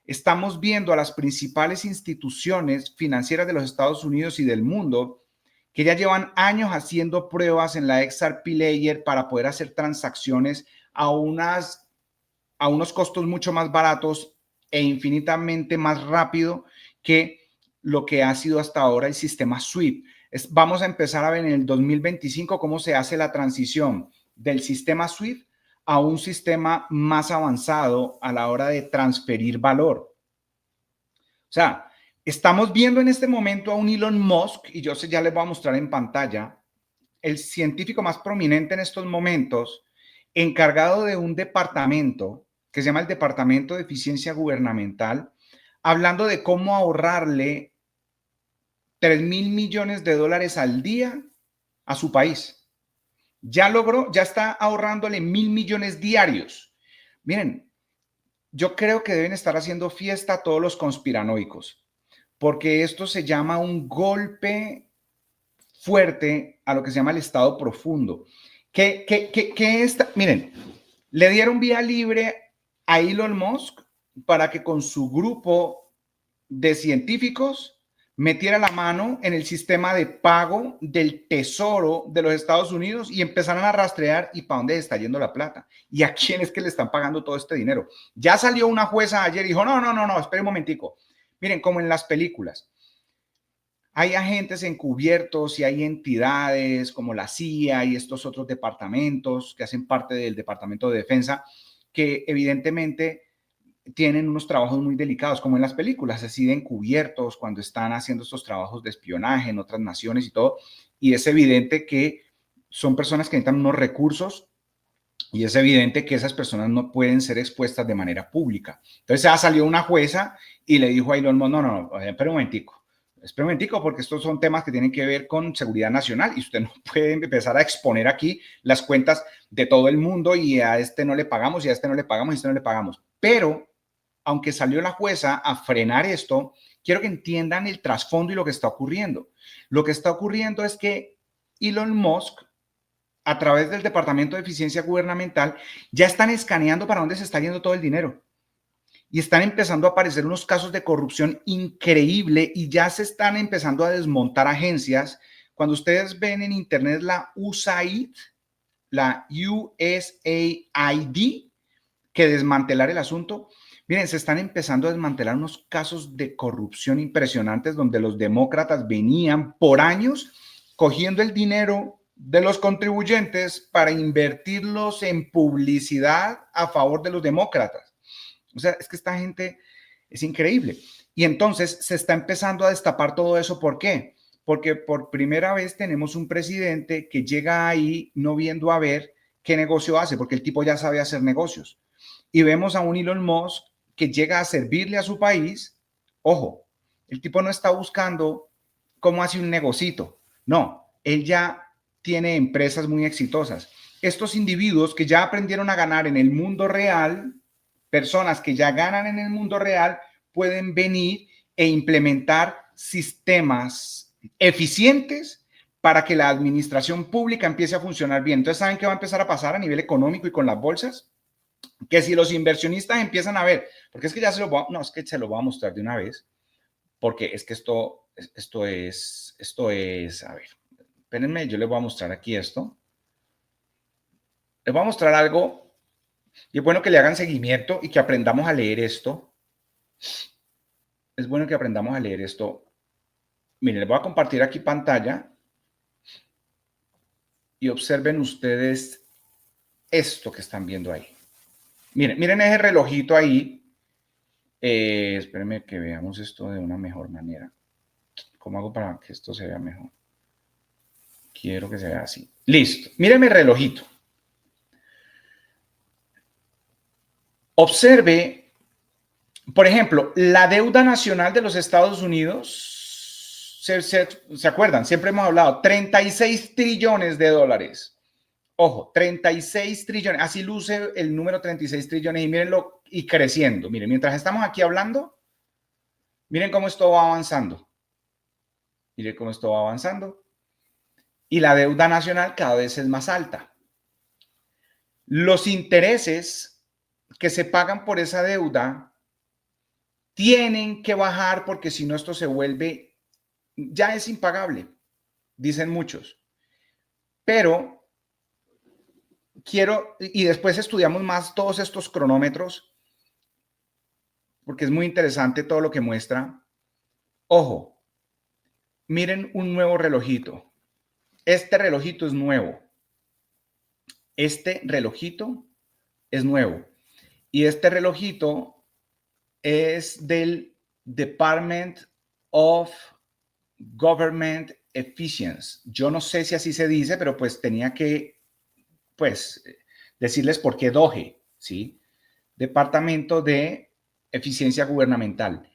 Estamos viendo a las principales instituciones financieras de los Estados Unidos y del mundo que ya llevan años haciendo pruebas en la XRP Layer para poder hacer transacciones a unos costos mucho más baratos e infinitamente más rápido que lo que ha sido hasta ahora el sistema SWIFT. Vamos a empezar a ver en el 2025 cómo se hace la transición del sistema SWIFT a un sistema más avanzado a la hora de transferir valor. O sea, estamos viendo en este momento a un Elon Musk, y yo ya les voy a mostrar en pantalla, el científico más prominente en estos momentos, encargado de un departamento que se llama el Departamento de Eficiencia Gubernamental, hablando de cómo ahorrarle 3.000 millones de dólares al día a su país. Ya logró, ya está ahorrándole 1.000 millones diarios. Miren, yo creo que deben estar haciendo fiesta a todos los conspiranoicos, porque esto se llama un golpe fuerte a lo que se llama el estado profundo. Miren, le dieron vía libre a Elon Musk para que con su grupo de científicos metiera la mano en el sistema de pago del Tesoro de los Estados Unidos y empezaran a rastrear y para dónde está yendo la plata y a quién es que le están pagando todo este dinero. Ya salió una jueza ayer y dijo, no, espere un momentico. Miren, como en las películas, hay agentes encubiertos y hay entidades como la CIA y estos otros departamentos que hacen parte del Departamento de Defensa que evidentemente tienen unos trabajos muy delicados, como en las películas, así de encubiertos cuando están haciendo estos trabajos de espionaje en otras naciones y todo. Y es evidente que son personas que necesitan unos recursos y es evidente que esas personas no pueden ser expuestas de manera pública. Entonces ya salió una jueza y le dijo a Elon Musk, no, espera un momentico, porque estos son temas que tienen que ver con seguridad nacional y usted no puede empezar a exponer aquí las cuentas de todo el mundo y a este no le pagamos y a este no le pagamos y a este no le pagamos. Pero aunque salió la jueza a frenar esto, quiero que entiendan el trasfondo y lo que está ocurriendo. Lo que está ocurriendo es que Elon Musk, a través del Departamento de Eficiencia Gubernamental, ya están escaneando para dónde se está yendo todo el dinero. Y están empezando a aparecer unos casos de corrupción increíble y ya se están empezando a desmontar agencias. Cuando ustedes ven en internet la USAID, que desmantelar el asunto, miren, se están empezando a desmantelar unos casos de corrupción impresionantes donde los demócratas venían por años cogiendo el dinero de los contribuyentes para invertirlos en publicidad a favor de los demócratas. O sea, es que esta gente es increíble. Y entonces se está empezando a destapar todo eso. ¿Por qué? Porque por primera vez tenemos un presidente que llega ahí no viendo a ver qué negocio hace, porque el tipo ya sabe hacer negocios. Y vemos a un Elon Musk que llega a servirle a su país. Ojo, el tipo no está buscando cómo hace un negocito. No, él ya tiene empresas muy exitosas. Estos individuos que ya aprendieron a ganar en el mundo real, personas que ya ganan en el mundo real, pueden venir e implementar sistemas eficientes para que la administración pública empiece a funcionar bien. Entonces, ¿saben qué va a empezar a pasar a nivel económico y con las bolsas? Que si los inversionistas empiezan a ver, porque es que ya se lo voy a, no, es que se lo voy a mostrar de una vez, porque es que esto es, a ver, espérenme, yo les voy a mostrar aquí esto. Les voy a mostrar algo y es bueno que le hagan seguimiento y que aprendamos a leer esto. Es bueno que aprendamos a leer esto. Miren, les voy a compartir aquí pantalla y observen ustedes esto que están viendo ahí. Miren ese relojito ahí. Espérenme que veamos esto de una mejor manera. ¿Cómo hago para que esto se vea mejor? Quiero que se vea así. Listo. Miren mi relojito. Observe, por ejemplo, la deuda nacional de los Estados Unidos ¿Se acuerdan? Siempre hemos hablado, 36 trillones de dólares. Ojo, 36 trillones, así luce el número 36 trillones y mírenlo y creciendo. Miren, mientras estamos aquí hablando, miren cómo esto va avanzando. Miren cómo esto va avanzando. Y la deuda nacional cada vez es más alta. Los intereses que se pagan por esa deuda tienen que bajar porque si no esto se vuelve, ya es impagable, dicen muchos. Pero quiero, y después estudiamos más todos estos cronómetros, porque es muy interesante todo lo que muestra. Ojo, miren un nuevo relojito. Este relojito es nuevo. Este relojito es nuevo. Y este relojito es del Department of Government Efficiency. Yo no sé si así se dice, pero pues tenía que, pues, decirles por qué DOGE, ¿sí? Departamento de Eficiencia Gubernamental.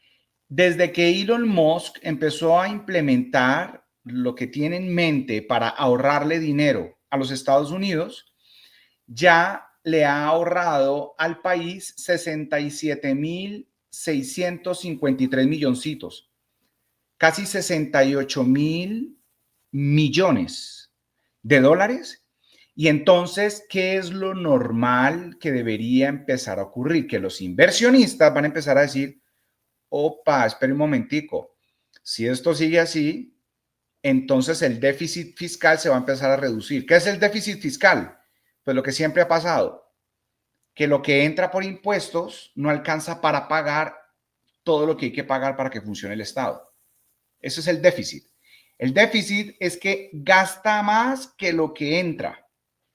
Desde que Elon Musk empezó a implementar lo que tiene en mente para ahorrarle dinero a los Estados Unidos, ya le ha ahorrado al país 67.653 milloncitos, casi 68.000 millones de dólares. Y entonces, ¿qué es lo normal que debería empezar a ocurrir? Que los inversionistas van a empezar a decir, opa, espere un momentico, si esto sigue así, entonces el déficit fiscal se va a empezar a reducir. ¿Qué es el déficit fiscal? Pues lo que siempre ha pasado, que lo que entra por impuestos no alcanza para pagar todo lo que hay que pagar para que funcione el Estado. Eso es el déficit. El déficit es que gasta más que lo que entra,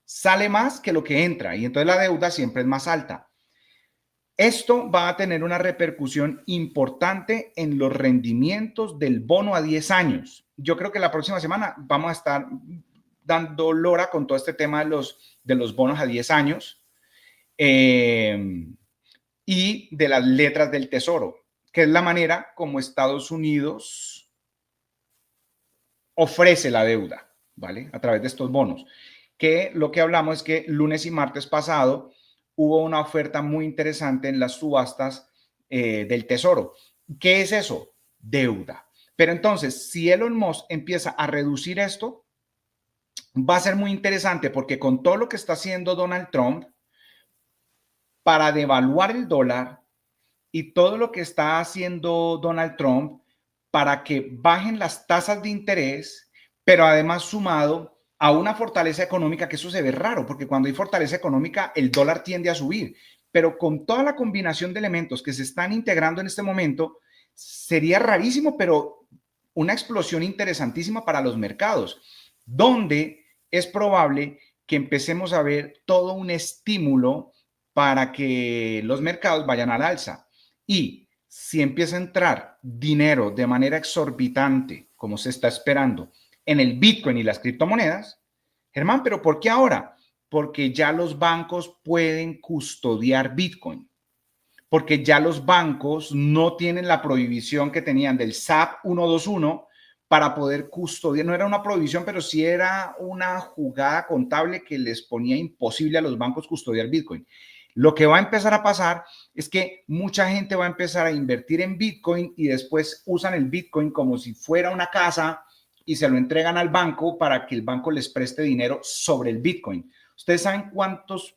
sale más que lo que entra y entonces la deuda siempre es más alta. Esto va a tener una repercusión importante en los rendimientos del bono a 10 años. Yo creo que la próxima semana vamos a estar dando lora con todo este tema de los bonos a 10 años y de las letras del tesoro, que es la manera como Estados Unidos ofrece la deuda, ¿vale? A través de estos bonos. Que lo que hablamos es que lunes y martes pasado hubo una oferta muy interesante en las subastas del tesoro. ¿Qué es eso? Deuda. Pero entonces, si Elon Musk empieza a reducir esto, va a ser muy interesante porque con todo lo que está haciendo Donald Trump para devaluar el dólar y todo lo que está haciendo Donald Trump para que bajen las tasas de interés, pero además sumado a una fortaleza económica, que eso se ve raro, porque cuando hay fortaleza económica, el dólar tiende a subir, pero con toda la combinación de elementos que se están integrando en este momento, sería rarísimo, pero una explosión interesantísima para los mercados, donde es probable que empecemos a ver todo un estímulo para que los mercados vayan al alza. Y si empieza a entrar dinero de manera exorbitante, como se está esperando, en el Bitcoin y las criptomonedas, Germán, ¿pero por qué ahora? Porque ya los bancos pueden custodiar Bitcoin, porque ya los bancos no tienen la prohibición que tenían del SAP 121 para poder custodiar. No era una prohibición, pero sí era una jugada contable que les ponía imposible a los bancos custodiar Bitcoin. Lo que va a empezar a pasar es que mucha gente va a empezar a invertir en Bitcoin y después usan el Bitcoin como si fuera una casa y se lo entregan al banco para que el banco les preste dinero sobre el Bitcoin. Ustedes saben cuántas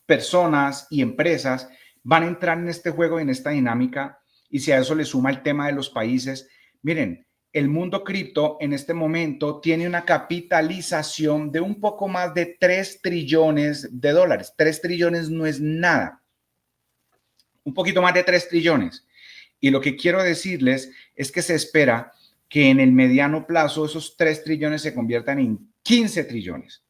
personas y empresas van a entrar en este juego, en esta dinámica, y si a eso le suma el tema de los países, miren, el mundo cripto en este momento tiene una capitalización de un poco más de 3 trillones de dólares. 3 trillones no es nada. Un poquito más de 3 trillones. Y lo que quiero decirles es que se espera que en el mediano plazo esos 3 trillones se conviertan en 15 trillones.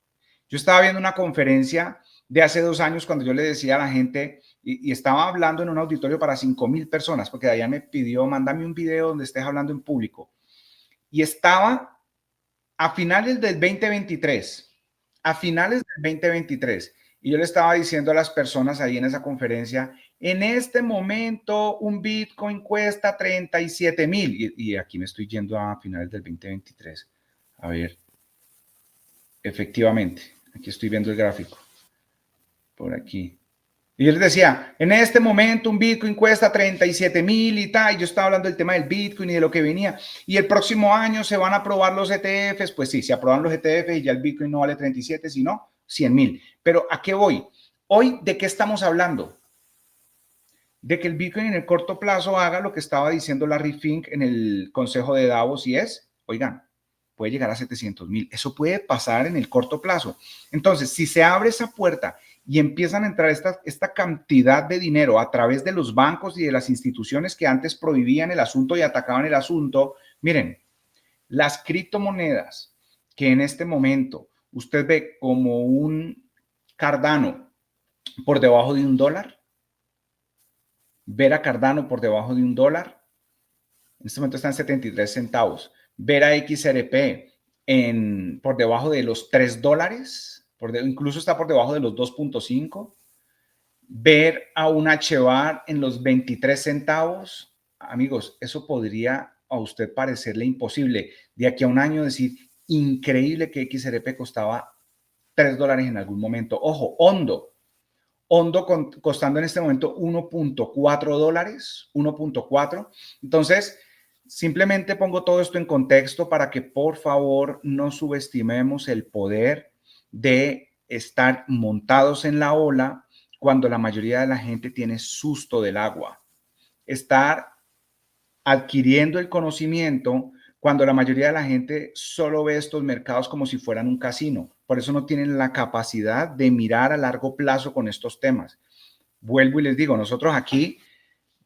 Yo estaba viendo una conferencia de hace 2 años cuando yo le decía a la gente y estaba hablando en un auditorio para 5,000 personas, porque Dayan me pidió, mándame un video donde estés hablando en público. Y estaba a finales del 2023, a finales del 2023. Y yo le estaba diciendo a las personas ahí en esa conferencia, En este momento un Bitcoin cuesta 37,000 y aquí me estoy yendo a finales del 2023. A ver, efectivamente, aquí estoy viendo el gráfico. Por aquí. Y yo les decía, en este momento un Bitcoin cuesta 37,000 y tal. Y yo estaba hablando del tema del Bitcoin y de lo que venía. Y el próximo año se van a aprobar los ETFs. Pues sí, se aprueban los ETFs y ya el Bitcoin no vale 37, sino 100,000. Pero ¿a qué voy? Hoy, ¿de qué estamos hablando? De que el Bitcoin en el corto plazo haga lo que estaba diciendo Larry Fink en el consejo de Davos y es, oigan, puede llegar a 700,000. Eso puede pasar en el corto plazo. Entonces, si se abre esa puerta y empiezan a entrar esta cantidad de dinero a través de los bancos y de las instituciones que antes prohibían el asunto y atacaban el asunto, miren, las criptomonedas que en este momento usted ve como un Cardano por debajo de $1, ver a Cardano por debajo de $1, en este momento está en 73 centavos, ver a XRP por debajo de los $3, incluso está por debajo de los 2.5, ver a un HBAR en los 23 centavos, amigos, eso podría a usted parecerle imposible. De aquí a un año decir, increíble que XRP costaba $3 en algún momento. Ojo, Hondo costando en este momento $1.4, 1.4. Entonces, simplemente pongo todo esto en contexto para que por favor no subestimemos el poder de estar montados en la ola cuando la mayoría de la gente tiene susto del agua. Estar adquiriendo el conocimiento cuando la mayoría de la gente solo ve estos mercados como si fueran un casino. Por eso no tienen la capacidad de mirar a largo plazo con estos temas. Vuelvo y les digo, nosotros aquí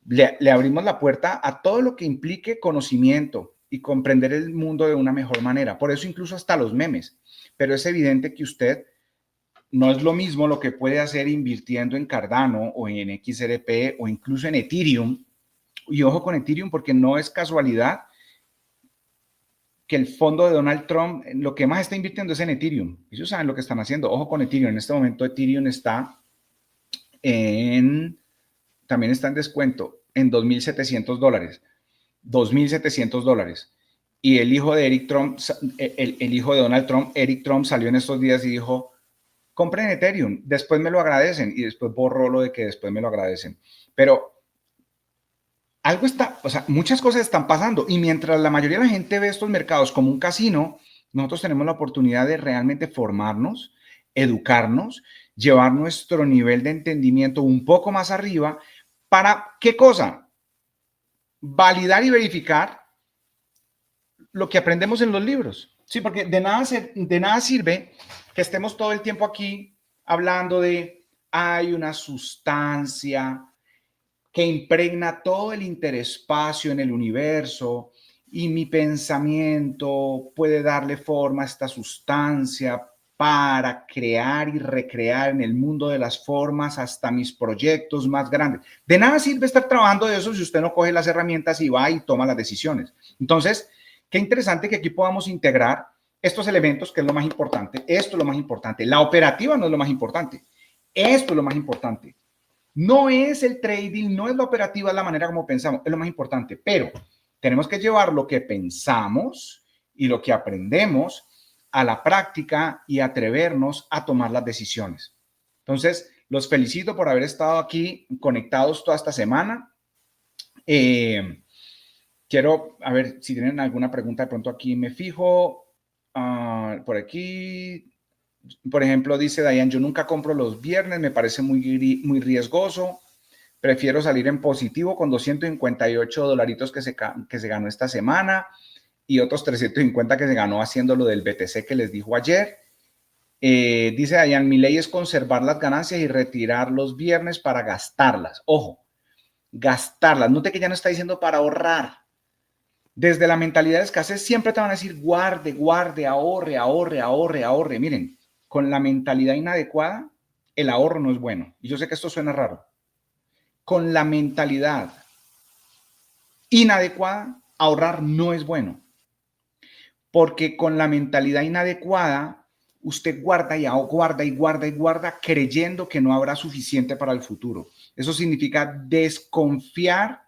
le abrimos la puerta a todo lo que implique conocimiento y comprender el mundo de una mejor manera. Por eso incluso hasta los memes. Pero es evidente que usted no es lo mismo lo que puede hacer invirtiendo en Cardano o en XRP o incluso en Ethereum. Y ojo con Ethereum porque no es casualidad que el fondo de Donald Trump lo que más está invirtiendo es en Ethereum. Ellos saben lo que están haciendo. Ojo con Ethereum. En este momento Ethereum también está en descuento en $2,700. $2,700. Y el hijo de Eric Trump, el hijo de Donald Trump, Eric Trump, salió en estos días y dijo, compren Ethereum, después me lo agradecen. Y después borró lo de que después me lo agradecen. Pero algo está, o sea, muchas cosas están pasando y mientras la mayoría de la gente ve estos mercados como un casino, nosotros tenemos la oportunidad de realmente formarnos, educarnos, llevar nuestro nivel de entendimiento un poco más arriba para, ¿qué cosa? Validar y verificar lo que aprendemos en los libros. Sí, porque de nada sirve que estemos todo el tiempo aquí hablando de hay una sustancia que impregna todo el interespacio en el universo y mi pensamiento puede darle forma a esta sustancia para crear y recrear en el mundo de las formas hasta mis proyectos más grandes. De nada sirve estar trabajando de eso si usted no coge las herramientas y va y toma las decisiones. Entonces, qué interesante que aquí podamos integrar estos elementos, que es lo más importante. Esto es lo más importante. La operativa no es lo más importante. Esto es lo más importante. No es el trading, no es la operativa, es la manera como pensamos, es lo más importante, pero tenemos que llevar lo que pensamos y lo que aprendemos a la práctica y atrevernos a tomar las decisiones. Entonces, los felicito por haber estado aquí conectados toda esta semana. Quiero, a ver si tienen alguna pregunta, de pronto aquí me fijo. Por aquí, por ejemplo, dice Dayan, yo nunca compro los viernes, me parece muy riesgoso. Prefiero salir en positivo con $258 que se ganó esta semana y otros 350 que se ganó haciendo lo del BTC que les dijo ayer. Dice Dayan, mi ley es conservar las ganancias y retirar los viernes para gastarlas. Ojo, gastarlas. Note que ya no está diciendo para ahorrar. Desde la mentalidad de escasez siempre te van a decir guarde, guarde, ahorre, ahorre, ahorre, ahorre. Miren, con la mentalidad inadecuada, el ahorro no es bueno. Y yo sé que esto suena raro. Con la mentalidad inadecuada, ahorrar no es bueno. Porque con la mentalidad inadecuada, usted guarda y guarda y guarda y guarda creyendo que no habrá suficiente para el futuro. Eso significa desconfiar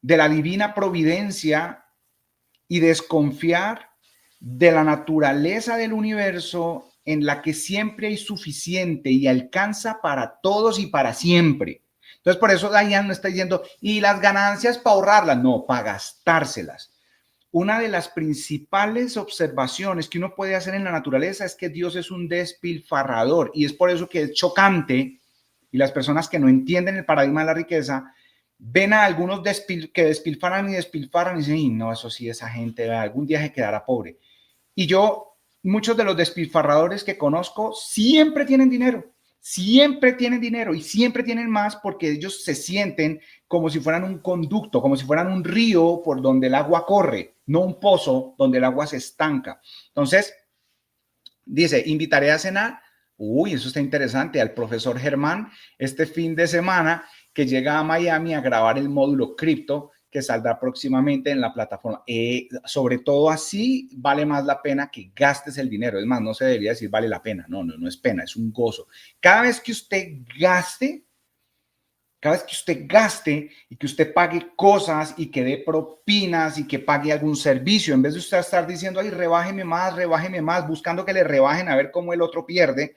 de la divina providencia y desconfiar de la naturaleza del universo en la que siempre hay suficiente y alcanza para todos y para siempre. Entonces, por eso Dayan no está diciendo, y las ganancias para ahorrarlas, no, para gastárselas. Una de las principales observaciones que uno puede hacer en la naturaleza es que Dios es un despilfarrador, y es por eso que es chocante, y las personas que no entienden el paradigma de la riqueza ven a algunos que despilfarran y dicen, y no, eso sí, esa gente algún día se quedará pobre. Y yo, muchos de los despilfarradores que conozco siempre tienen dinero y siempre tienen más porque ellos se sienten como si fueran un conducto, como si fueran un río por donde el agua corre, no un pozo donde el agua se estanca. Entonces, dice, invitaré a cenar. Uy, eso está interesante. Al profesor Germán este fin de semana que llega a Miami a grabar el módulo cripto que saldrá próximamente en la plataforma. Sobre todo así vale más la pena que gastes el dinero. Es más, no se debería decir vale la pena. No es pena, es un gozo. Cada vez que usted gaste y que usted pague cosas y que dé propinas y que pague algún servicio, en vez de usted estar diciendo, ay, rebájeme más, buscando que le rebajen a ver cómo el otro pierde,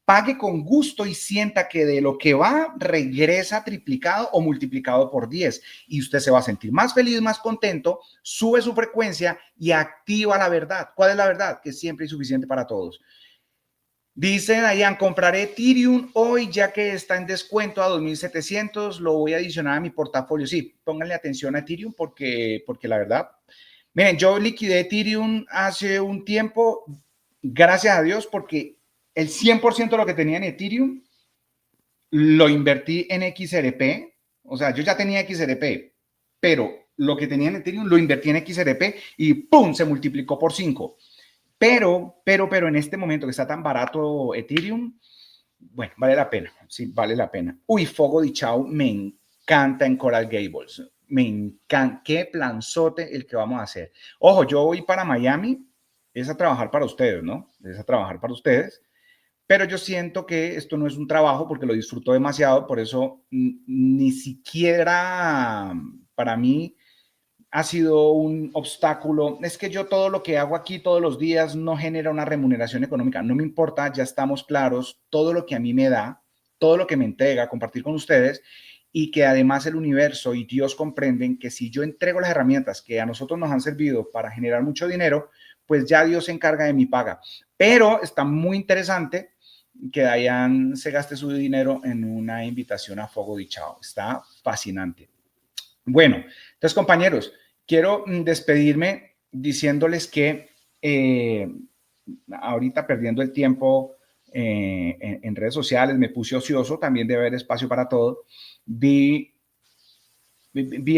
pague con gusto y sienta que de lo que va regresa triplicado o multiplicado por 10 y usted se va a sentir más feliz, más contento, sube su frecuencia y activa la verdad. ¿Cuál es la verdad? Que siempre hay suficiente para todos. Dice Dayan, compraré Ethereum hoy ya que está en descuento a 2.700, lo voy a adicionar a mi portafolio. Sí, pónganle atención a Ethereum porque la verdad, miren, yo liquidé Ethereum hace un tiempo, gracias a Dios, porque el 100% de lo que tenía en Ethereum lo invertí en XRP. O sea, yo ya tenía XRP, pero lo que tenía en Ethereum lo invertí en XRP y ¡pum! Se multiplicó por 5. Pero en este momento que está tan barato Ethereum, bueno, vale la pena. Sí, vale la pena. Uy, Fogo de Chao me encanta en Coral Gables. Me encanta. Qué planzote el que vamos a hacer. Ojo, yo voy para Miami, es a trabajar para ustedes, ¿no? Es a trabajar para ustedes. Pero yo siento que esto no es un trabajo porque lo disfruto demasiado, por eso ni siquiera para mí ha sido un obstáculo. Es que yo todo lo que hago aquí todos los días no genera una remuneración económica. No me importa, ya estamos claros, todo lo que a mí me da, todo lo que me entrega, compartir con ustedes y que además el universo y Dios comprenden que si yo entrego las herramientas que a nosotros nos han servido para generar mucho dinero, pues ya Dios se encarga de mi paga. Pero está muy interesante que Dayan se gaste su dinero en una invitación a Fogo de Chao. Está fascinante. Bueno, entonces compañeros, quiero despedirme diciéndoles que ahorita perdiendo el tiempo en redes sociales, me puse ocioso, también debe haber espacio para todo, vi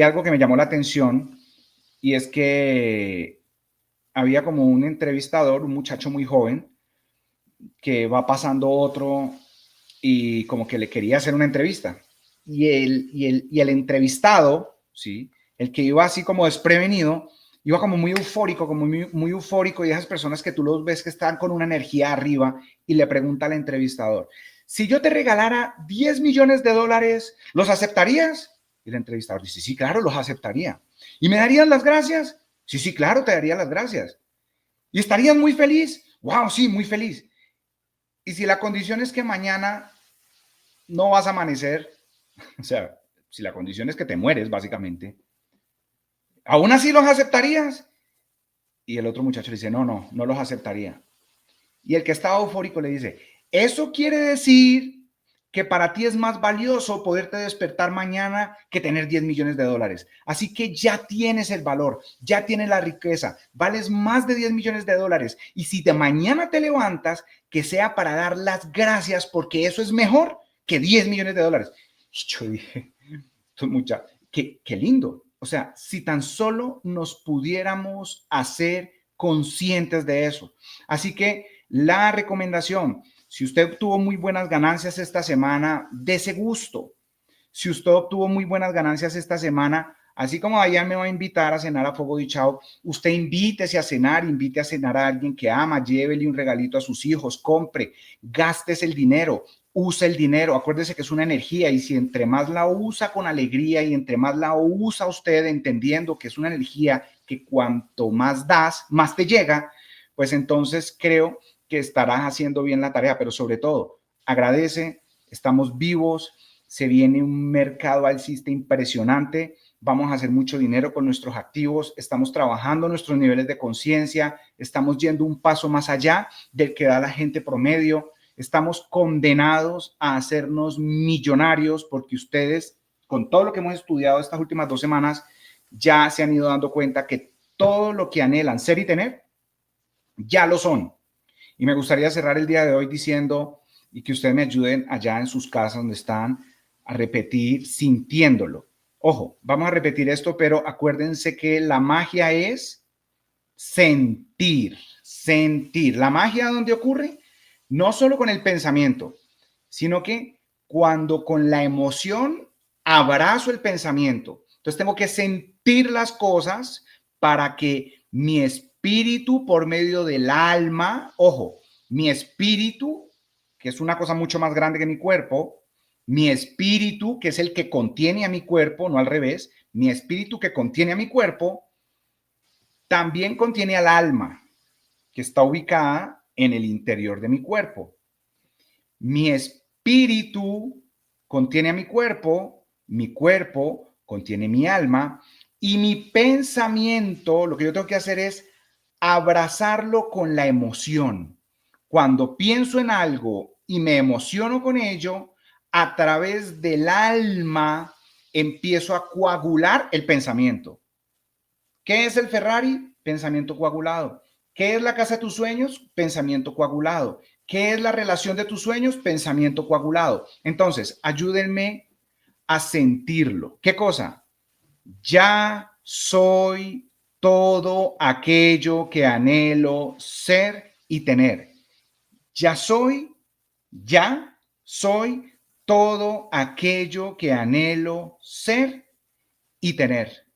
algo que me llamó la atención y es que había como un entrevistador, un muchacho muy joven, que va pasando otro y como que le quería hacer una entrevista. Y el entrevistado, ¿sí? El que iba así como desprevenido, iba como muy eufórico, muy eufórico, y esas personas que tú los ves que están con una energía arriba, y le pregunta al entrevistador, si yo te regalara 10 millones de dólares, ¿los aceptarías? Y el entrevistador dice, sí, claro, los aceptaría. ¿Y me darías las gracias? Sí, sí, claro, te daría las gracias. ¿Y estarías muy feliz? Wow, sí, muy feliz. Y si la condición es que mañana no vas a amanecer, o sea, si la condición es que te mueres, básicamente, ¿aún así los aceptarías? Y el otro muchacho le dice, no los aceptaría. Y el que estaba eufórico le dice, eso quiere decir que para ti es más valioso poderte despertar mañana que tener 10 millones de dólares. Así que ya tienes el valor, ya tienes la riqueza, vales más de 10 millones de dólares. Y si de mañana te levantas, que sea para dar las gracias porque eso es mejor que 10 millones de dólares. Y yo dije, qué lindo. O sea, si tan solo nos pudiéramos hacer conscientes de eso. Así que la recomendación, si usted obtuvo muy buenas ganancias esta semana, dese gusto. Si usted obtuvo muy buenas ganancias esta semana, así como allá me va a invitar a cenar a Fogo de Chao, usted invite a cenar a alguien que ama, llévele un regalito a sus hijos, compre, gastes el dinero, Usa el dinero, acuérdese que es una energía y si entre más la usa con alegría y entre más la usa usted entendiendo que es una energía que cuanto más das, más te llega, pues entonces creo que estarás haciendo bien la tarea, pero sobre todo agradece, estamos vivos, se viene un mercado alcista impresionante, vamos a hacer mucho dinero con nuestros activos, estamos trabajando nuestros niveles de conciencia, estamos yendo un paso más allá del que da la gente promedio. Estamos condenados a hacernos millonarios porque ustedes, con todo lo que hemos estudiado estas últimas 2 semanas, ya se han ido dando cuenta que todo lo que anhelan ser y tener, ya lo son. Y me gustaría cerrar el día de hoy diciendo, y que ustedes me ayuden allá en sus casas donde están, a repetir sintiéndolo. Ojo, vamos a repetir esto, pero acuérdense que la magia es sentir, sentir. La magia, ¿dónde ocurre? No solo con el pensamiento, sino que cuando con la emoción abrazo el pensamiento. Entonces tengo que sentir las cosas para que mi espíritu por medio del alma, ojo, mi espíritu, que es una cosa mucho más grande que mi cuerpo, mi espíritu, que es el que contiene a mi cuerpo, no al revés, mi espíritu que contiene a mi cuerpo, también contiene al alma, que está ubicada en el interior de mi cuerpo. Mi espíritu contiene a mi cuerpo contiene mi alma y mi pensamiento, lo que yo tengo que hacer es abrazarlo con la emoción. Cuando pienso en algo y me emociono con ello, a través del alma empiezo a coagular el pensamiento. ¿Qué es el Ferrari? Pensamiento coagulado. ¿Qué es la casa de tus sueños? Pensamiento coagulado. ¿Qué es la relación de tus sueños? Pensamiento coagulado. Entonces, ayúdenme a sentirlo. ¿Qué cosa? Ya soy todo aquello que anhelo ser y tener. Ya soy todo aquello que anhelo ser y tener.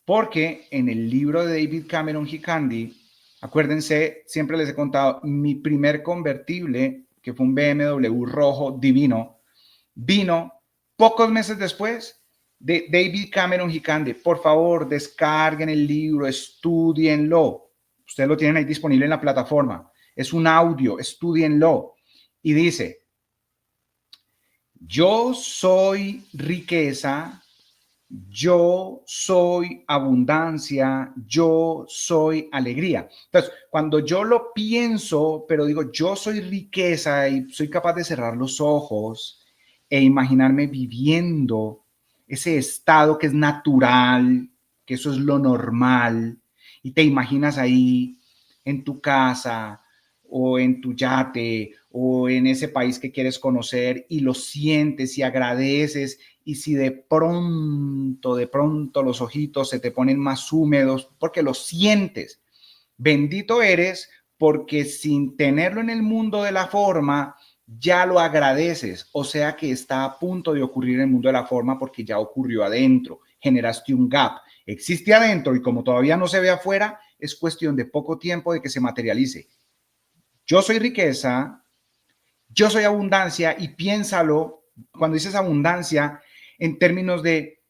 Porque en el libro de David Cameron Hicandi, acuérdense, siempre les he contado, mi primer convertible, que fue un BMW rojo divino, vino pocos meses después de David Cameron Hicandi. Por favor, descarguen el libro, estudienlo. Ustedes lo tienen ahí disponible en la plataforma. Es un audio, estudienlo. Y dice, yo soy riqueza, yo soy abundancia, yo soy alegría. Entonces, cuando yo lo pienso, pero digo, yo soy riqueza y soy capaz de cerrar los ojos e imaginarme viviendo ese estado que es natural, que eso es lo normal, y te imaginas ahí en tu casa o en tu yate o en ese país que quieres conocer y lo sientes y agradeces y si de pronto los ojitos se te ponen más húmedos porque lo sientes, bendito eres porque sin tenerlo en el mundo de la forma, ya lo agradeces, o sea que está a punto de ocurrir en el mundo de la forma porque ya ocurrió adentro, generaste un gap, existe adentro y como todavía no se ve afuera, es cuestión de poco tiempo de que se materialice. Yo soy riqueza, yo soy abundancia y piénsalo cuando dices abundancia en términos de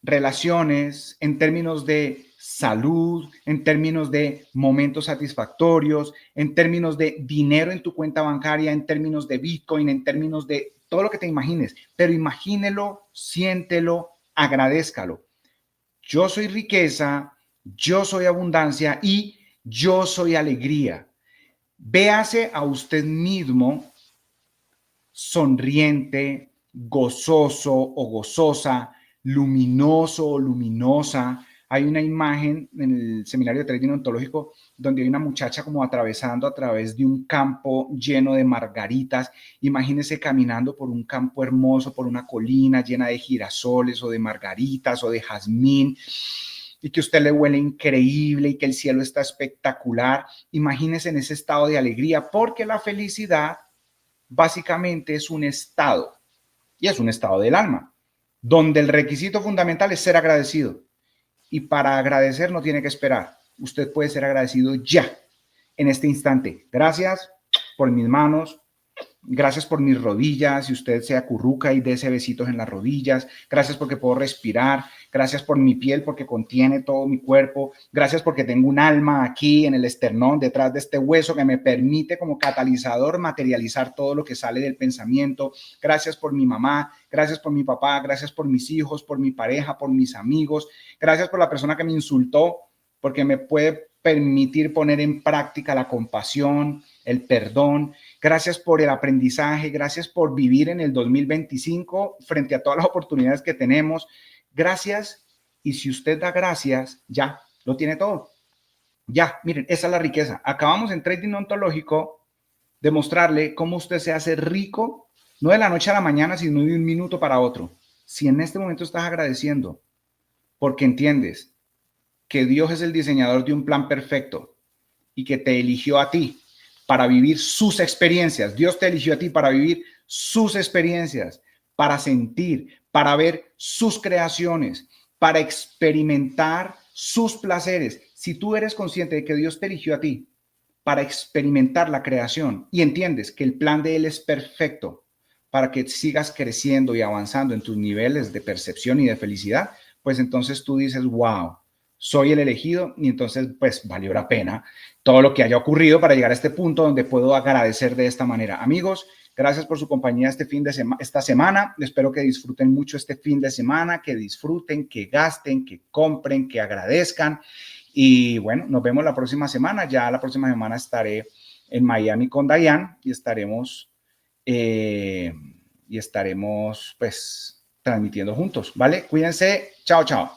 relaciones, en términos de salud, en términos de momentos satisfactorios, en términos de dinero en tu cuenta bancaria, en términos de Bitcoin, en términos de todo lo que te imagines, pero imagínelo, siéntelo, agradézcalo. Yo soy riqueza, yo soy abundancia y yo soy alegría. Véase a usted mismo sonriente, gozoso o gozosa, luminoso o luminosa. Hay una imagen en el seminario de trading ontológico donde hay una muchacha como atravesando a través de un campo lleno de margaritas. Imagínese caminando por un campo hermoso, por una colina llena de girasoles o de margaritas o de jazmín y que usted le huele increíble y que el cielo está espectacular. Imagínese en ese estado de alegría porque la felicidad básicamente es un estado y es un estado del alma, donde el requisito fundamental es ser agradecido. Y para agradecer no tiene que esperar. Usted puede ser agradecido ya, en este instante. Gracias por mis manos. Gracias por mis rodillas, si usted se acurruca y dese besitos en las rodillas. Gracias porque puedo respirar. Gracias por mi piel porque contiene todo mi cuerpo. Gracias porque tengo un alma aquí en el esternón, detrás de este hueso que me permite como catalizador materializar todo lo que sale del pensamiento. Gracias por mi mamá. Gracias por mi papá. Gracias por mis hijos, por mi pareja, por mis amigos. Gracias por la persona que me insultó, porque me puede permitir poner en práctica la compasión, el perdón. Gracias por el aprendizaje, gracias por vivir en el 2025 frente a todas las oportunidades que tenemos. Gracias, y si usted da gracias, ya lo tiene todo. Ya, miren, esa es la riqueza. Acabamos en trading ontológico de mostrarle cómo usted se hace rico, no de la noche a la mañana, sino de un minuto para otro. Si en este momento estás agradeciendo porque entiendes que Dios es el diseñador de un plan perfecto y que te eligió a ti para vivir sus experiencias. Dios te eligió a ti para vivir sus experiencias, para sentir, para ver sus creaciones, para experimentar sus placeres. Si tú eres consciente de que Dios te eligió a ti para experimentar la creación y entiendes que el plan de Él es perfecto para que sigas creciendo y avanzando en tus niveles de percepción y de felicidad, pues entonces tú dices, wow, soy el elegido, y entonces pues valió la pena todo lo que haya ocurrido para llegar a este punto donde puedo agradecer de esta manera. Amigos, gracias por su compañía esta semana. Espero que disfruten mucho este fin de semana, que disfruten, que gasten, que compren, que agradezcan. Y bueno, nos vemos la próxima semana. Ya la próxima semana estaré en Miami con Dayan y estaremos pues transmitiendo juntos, ¿vale? Cuídense. Chao, chao.